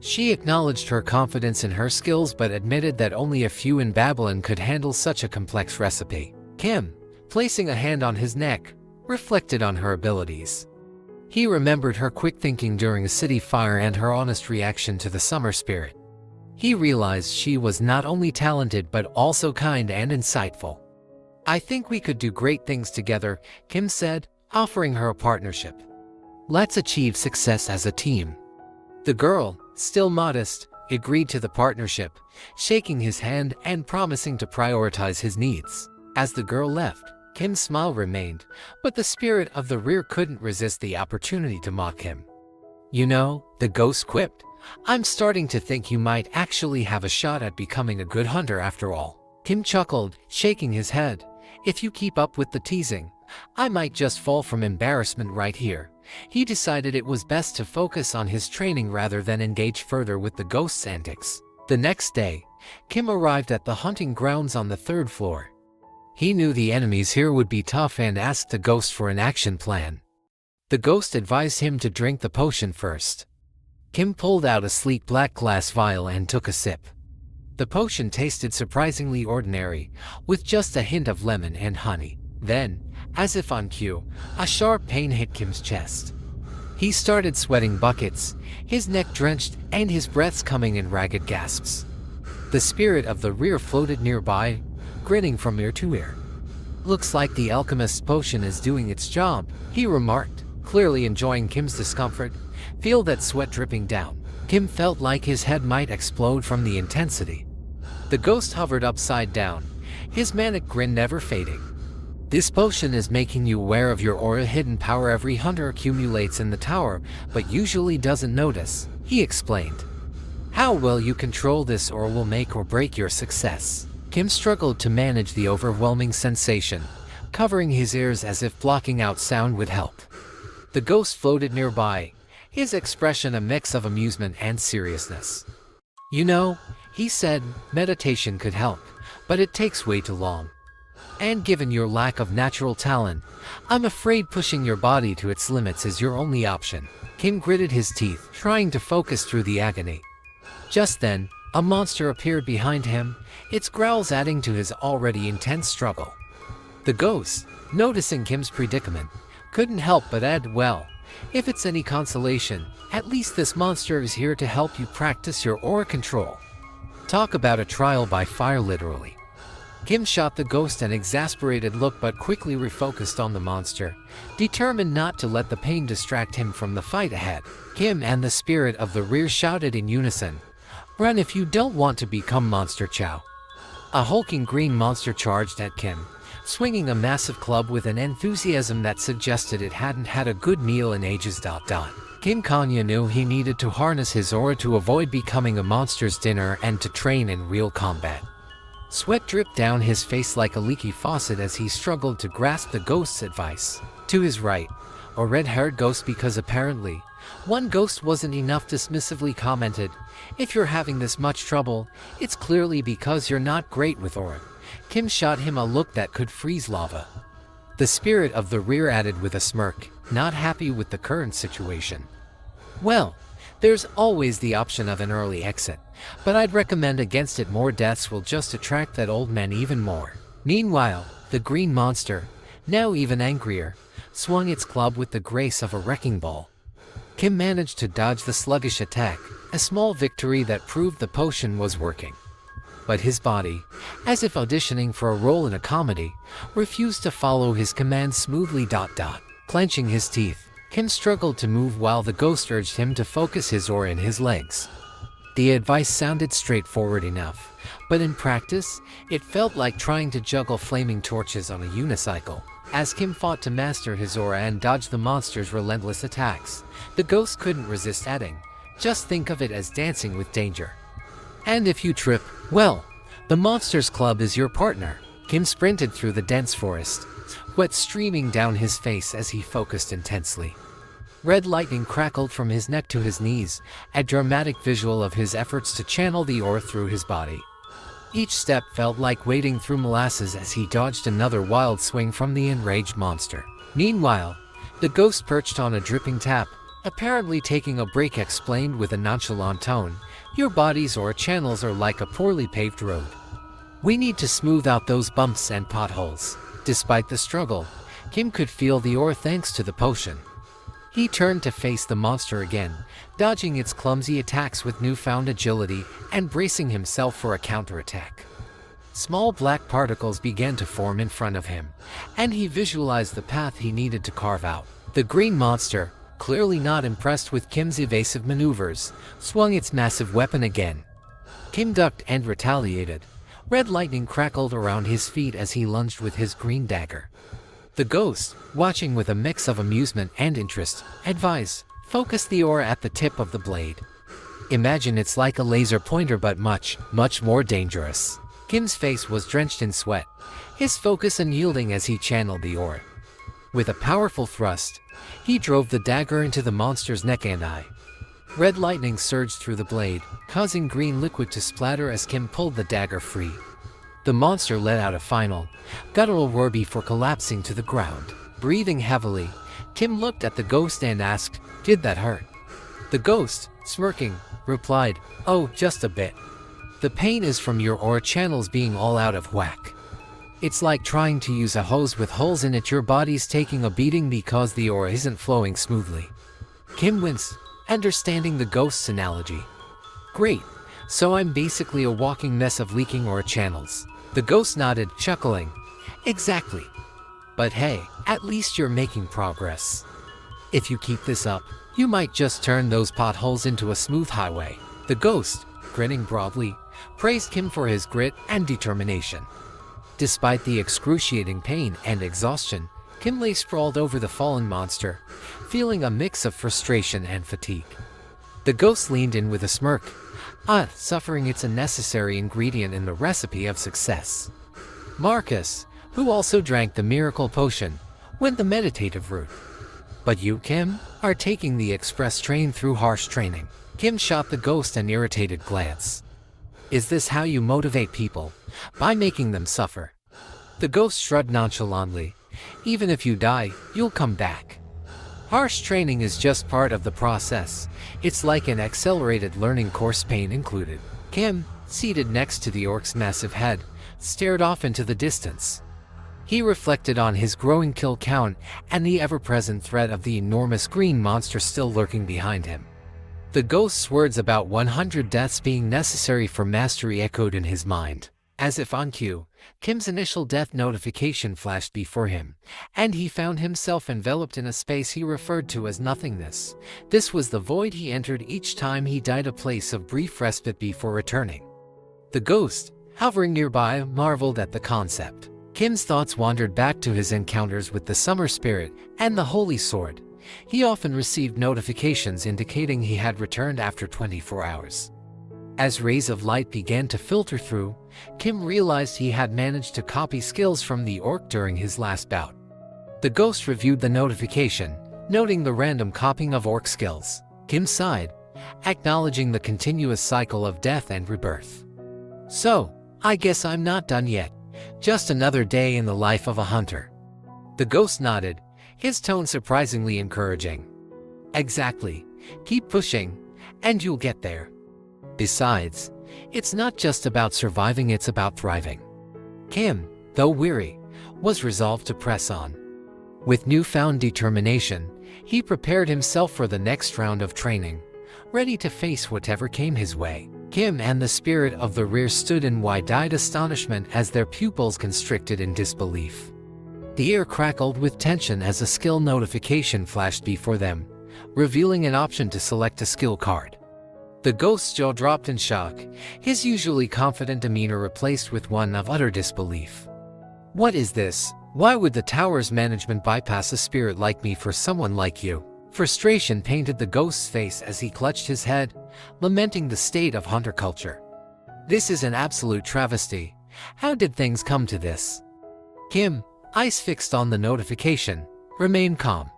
She acknowledged her confidence in her skills but admitted that only a few in Babylon could handle such a complex recipe. Kim, placing a hand on his neck, reflected on her abilities. He remembered her quick thinking during a city fire and her honest reaction to the summer spirit. He realized she was not only talented but also kind and insightful. "I think we could do great things together," Kim said, offering her a partnership. "Let's achieve success as a team." The girl, still modest, agreed to the partnership, shaking his hand and promising to prioritize his needs. As the girl left, Kim's smile remained, but the spirit of the rear couldn't resist the opportunity to mock him. "You know," the ghost quipped, "I'm starting to think you might actually have a shot at becoming a good hunter after all." Kim chuckled, shaking his head. "If you keep up with the teasing, I might just fall from embarrassment right here." He decided it was best to focus on his training rather than engage further with the ghost's antics. The next day, Kim arrived at the hunting grounds on the 3rd floor. He knew the enemies here would be tough and asked the ghost for an action plan. The ghost advised him to drink the potion first. Kim pulled out a sleek black glass vial and took a sip. The potion tasted surprisingly ordinary, with just a hint of lemon and honey. Then, as if on cue, a sharp pain hit Kim's chest. He started sweating buckets, his neck drenched and his breaths coming in ragged gasps. The spirit of the rear floated nearby, grinning from ear to ear. "Looks like the alchemist's potion is doing its job," he remarked, clearly enjoying Kim's discomfort. "Feel that sweat dripping down." Kim felt like his head might explode from the intensity. The ghost hovered upside down, his manic grin never fading. "This potion is making you aware of your aura hidden power every hunter accumulates in the tower, but usually doesn't notice," he explained. "How well you control this aura will make or break your success." Kim struggled to manage the overwhelming sensation, covering his ears as if blocking out sound would help. The ghost floated nearby, his expression a mix of amusement and seriousness. "You know," he said, "meditation could help, but it takes way too long. And given your lack of natural talent, I'm afraid pushing your body to its limits is your only option." Kim gritted his teeth, trying to focus through the agony. Just then, a monster appeared behind him, its growls adding to his already intense struggle. The ghost, noticing Kim's predicament, couldn't help but add, "Well, if it's any consolation, at least this monster is here to help you practice your aura control." Talk about a trial by fire, literally. Kim shot the ghost an exasperated look but quickly refocused on the monster, determined not to let the pain distract him from the fight ahead. Kim and the spirit of the rear shouted in unison, "Run if you don't want to become Monster Chow." A hulking green monster charged at Kim, swinging a massive club with an enthusiasm that suggested it hadn't had a good meal in ages. Kim Kanya knew he needed to harness his aura to avoid becoming a monster's dinner and to train in real combat. Sweat dripped down his face like a leaky faucet as he struggled to grasp the ghost's advice. To his right, a red-haired ghost, because apparently one ghost wasn't enough, dismissively commented, "If you're having this much trouble, it's clearly because you're not great with aura." Kim shot him a look that could freeze lava. The spirit of the rear added with a smirk, not happy with the current situation. "Well, there's always the option of an early exit, but I'd recommend against it. More deaths will just attract that old man even more." Meanwhile, the green monster, now even angrier, swung its club with the grace of a wrecking ball. Kim managed to dodge the sluggish attack, a small victory that proved the potion was working. But his body, as if auditioning for a role in a comedy, refused to follow his commands smoothly. Clenching his teeth, Kim struggled to move while the ghost urged him to focus his aura in his legs. The advice sounded straightforward enough, but in practice, it felt like trying to juggle flaming torches on a unicycle. As Kim fought to master his aura and dodge the monster's relentless attacks, the ghost couldn't resist adding, "Just think of it as dancing with danger. And if you trip, well, the monster's club is your partner." Kim sprinted through the dense forest, sweat streaming down his face as he focused intensely. Red lightning crackled from his neck to his knees, a dramatic visual of his efforts to channel the aura through his body. Each step felt like wading through molasses as he dodged another wild swing from the enraged monster. Meanwhile, the ghost perched on a dripping tap, apparently taking a break, explained with a nonchalant tone, "Your body's aura channels are like a poorly paved road. We need to smooth out those bumps and potholes." Despite the struggle, Kim could feel the aura thanks to the potion. He turned to face the monster again, dodging its clumsy attacks with newfound agility and bracing himself for a counterattack. Small black particles began to form in front of him, and he visualized the path he needed to carve out. The green monster, clearly not impressed with Kim's evasive maneuvers, swung its massive weapon again. Kim ducked and retaliated. Red lightning crackled around his feet as he lunged with his green dagger. The ghost, watching with a mix of amusement and interest, advised, "Focus the aura at the tip of the blade. Imagine it's like a laser pointer but much, much more dangerous." Kim's face was drenched in sweat, his focus unyielding as he channeled the aura. With a powerful thrust, he drove the dagger into the monster's neck and eye. Red lightning surged through the blade, causing green liquid to splatter as Kim pulled the dagger free. The monster let out a final, guttural roar before collapsing to the ground. Breathing heavily, Kim looked at the ghost and asked, "Did that hurt?" The ghost, smirking, replied, "Oh, just a bit. The pain is from your aura channels being all out of whack. It's like trying to use a hose with holes in it. Your body's taking a beating because the aura isn't flowing smoothly." Kim winced, understanding the ghost's analogy. "Great, so I'm basically a walking mess of leaking aura channels." The ghost nodded, chuckling. "Exactly. But hey, at least you're making progress. If you keep this up, you might just turn those potholes into a smooth highway." The ghost, grinning broadly, praised Kim for his grit and determination. Despite the excruciating pain and exhaustion, Kim lay sprawled over the fallen monster, feeling a mix of frustration and fatigue. The ghost leaned in with a smirk. Suffering it's a necessary ingredient in the recipe of success. Marcus, who also drank the miracle potion, went the meditative route. "But you, Kim, are taking the express train through harsh training." Kim shot the ghost an irritated glance. "Is this how you motivate people? By making them suffer?" The ghost shrugged nonchalantly. "Even if you die, you'll come back. Harsh training is just part of the process. It's like an accelerated learning course, pain included." Kim, seated next to the orc's massive head, stared off into the distance. He reflected on his growing kill count and the ever-present threat of the enormous green monster still lurking behind him. The ghost's words about 100 deaths being necessary for mastery echoed in his mind. As if on cue, Kim's initial death notification flashed before him, and he found himself enveloped in a space he referred to as nothingness. This was the void he entered each time he died, a place of brief respite before returning. The ghost, hovering nearby, marveled at the concept. Kim's thoughts wandered back to his encounters with the Summer Spirit and the Holy Sword. He often received notifications indicating he had returned after 24 hours. As rays of light began to filter through, Kim realized he had managed to copy skills from the orc during his last bout. The ghost reviewed the notification, noting the random copying of orc skills. Kim sighed, acknowledging the continuous cycle of death and rebirth. "So, I guess I'm not done yet. Just another day in the life of a hunter." The ghost nodded, his tone surprisingly encouraging. "Exactly. Keep pushing, and you'll get there. Besides, it's not just about surviving, it's about thriving." Kim, though weary, was resolved to press on. With newfound determination, he prepared himself for the next round of training, ready to face whatever came his way. Kim and the spirit of the rear stood in wide-eyed astonishment as their pupils constricted in disbelief. The air crackled with tension as a skill notification flashed before them, revealing an option to select a skill card. The ghost's jaw dropped in shock, his usually confident demeanor replaced with one of utter disbelief. "What is this? Why would the tower's management bypass a spirit like me for someone like you?" Frustration painted the ghost's face as he clutched his head, lamenting the state of hunter culture. "This is an absolute travesty. How did things come to this?" Kim, eyes fixed on the notification, remained calm.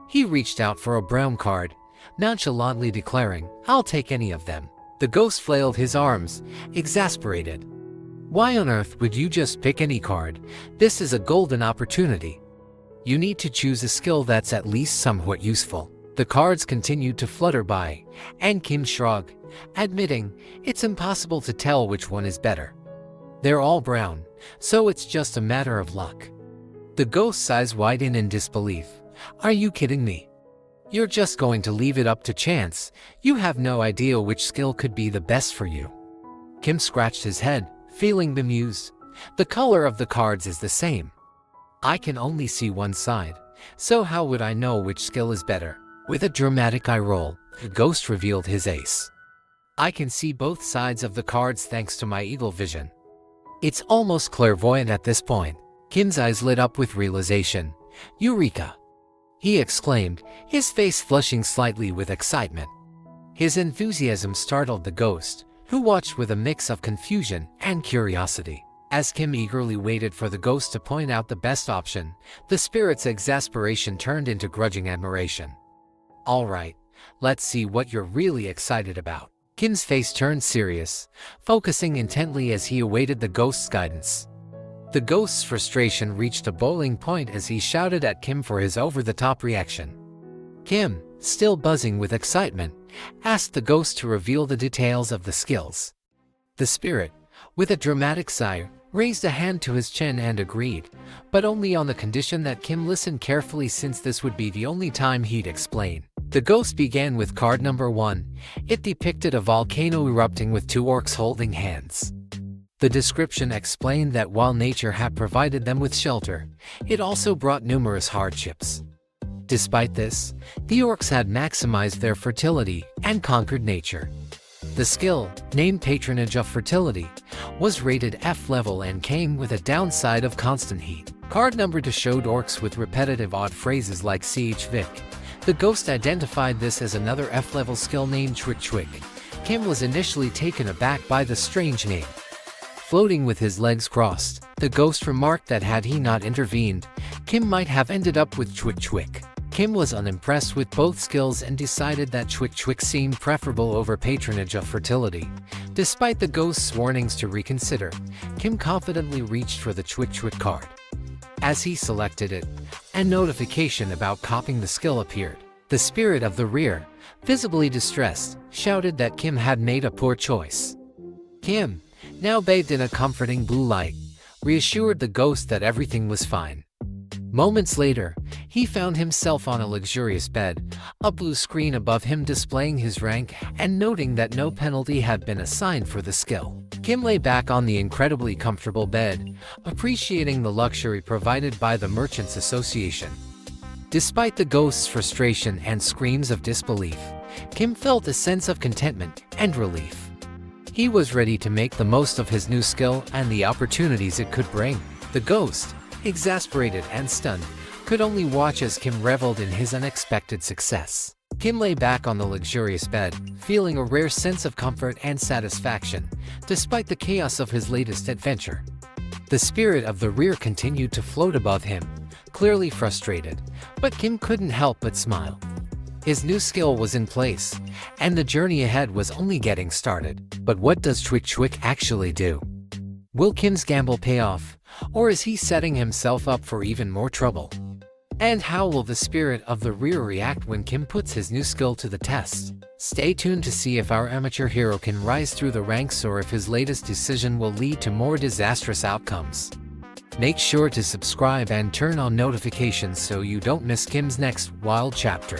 He reached out for a brown card, nonchalantly declaring, "I'll take any of them." The ghost flailed his arms, exasperated. "Why on earth would you just pick any card? This is a golden opportunity. You need to choose a skill that's at least somewhat useful." The cards continued to flutter by, and Kim shrugged, admitting, "It's impossible to tell which one is better. They're all brown, so it's just a matter of luck." The ghost's eyes widened in disbelief. "Are you kidding me? You're just going to leave it up to chance? You have no idea which skill could be the best for you." Kim scratched his head, feeling bemused. "The color of the cards is the same. I can only see one side, so how would I know which skill is better?" With a dramatic eye roll, the ghost revealed his ace. "I can see both sides of the cards thanks to my eagle vision." It's almost clairvoyant at this point. Kim's eyes lit up with realization. "Eureka!" he exclaimed, his face flushing slightly with excitement. His enthusiasm startled the ghost, who watched with a mix of confusion and curiosity. As Kim eagerly waited for the ghost to point out the best option, the spirit's exasperation turned into grudging admiration. "All right, let's see what you're really excited about." Kim's face turned serious, focusing intently as he awaited the ghost's guidance. The ghost's frustration reached a boiling point as he shouted at Kim for his over-the-top reaction. Kim, still buzzing with excitement, asked the ghost to reveal the details of the skills. The spirit, with a dramatic sigh, raised a hand to his chin and agreed, but only on the condition that Kim listened carefully since this would be the only time he'd explain. The ghost began with card number 1. It depicted a volcano erupting with 2 orcs holding hands. The description explained that while nature had provided them with shelter, it also brought numerous hardships. Despite this, the orcs had maximized their fertility and conquered nature. The skill, named Patronage of Fertility, was rated F level and came with a downside of constant heat. Card number 2 showed orcs with repetitive odd phrases like "ch Vic." The ghost identified this as another F-level skill named Chwick Chwick. Kim was initially taken aback by the strange name. Floating with his legs crossed, the ghost remarked that had he not intervened, Kim might have ended up with Chwick Chwick. Kim was unimpressed with both skills and decided that Chwick Chwick seemed preferable over Patronage of Fertility. Despite the ghost's warnings to reconsider, Kim confidently reached for the Chwick Chwick card. As he selected it, a notification about copying the skill appeared. The spirit of the rear, visibly distressed, shouted that Kim had made a poor choice. Kim, now bathed in a comforting blue light, reassured the ghost that everything was fine. Moments later, he found himself on a luxurious bed, a blue screen above him displaying his rank and noting that no penalty had been assigned for the skill. Kim lay back on the incredibly comfortable bed, appreciating the luxury provided by the Merchants Association. Despite the ghost's frustration and screams of disbelief, Kim felt a sense of contentment and relief. He was ready to make the most of his new skill and the opportunities it could bring. The ghost, exasperated and stunned, could only watch as Kim reveled in his unexpected success. Kim lay back on the luxurious bed, feeling a rare sense of comfort and satisfaction, despite the chaos of his latest adventure. The spirit of the rear continued to float above him, clearly frustrated, but Kim couldn't help but smile. His new skill was in place, and the journey ahead was only getting started. But what does Chwick Chwick actually do? Will Kim's gamble pay off, or is he setting himself up for even more trouble? And how will the spirit of the rear react when Kim puts his new skill to the test? Stay tuned to see if our amateur hero can rise through the ranks or if his latest decision will lead to more disastrous outcomes. Make sure to subscribe and turn on notifications so you don't miss Kim's next wild chapter.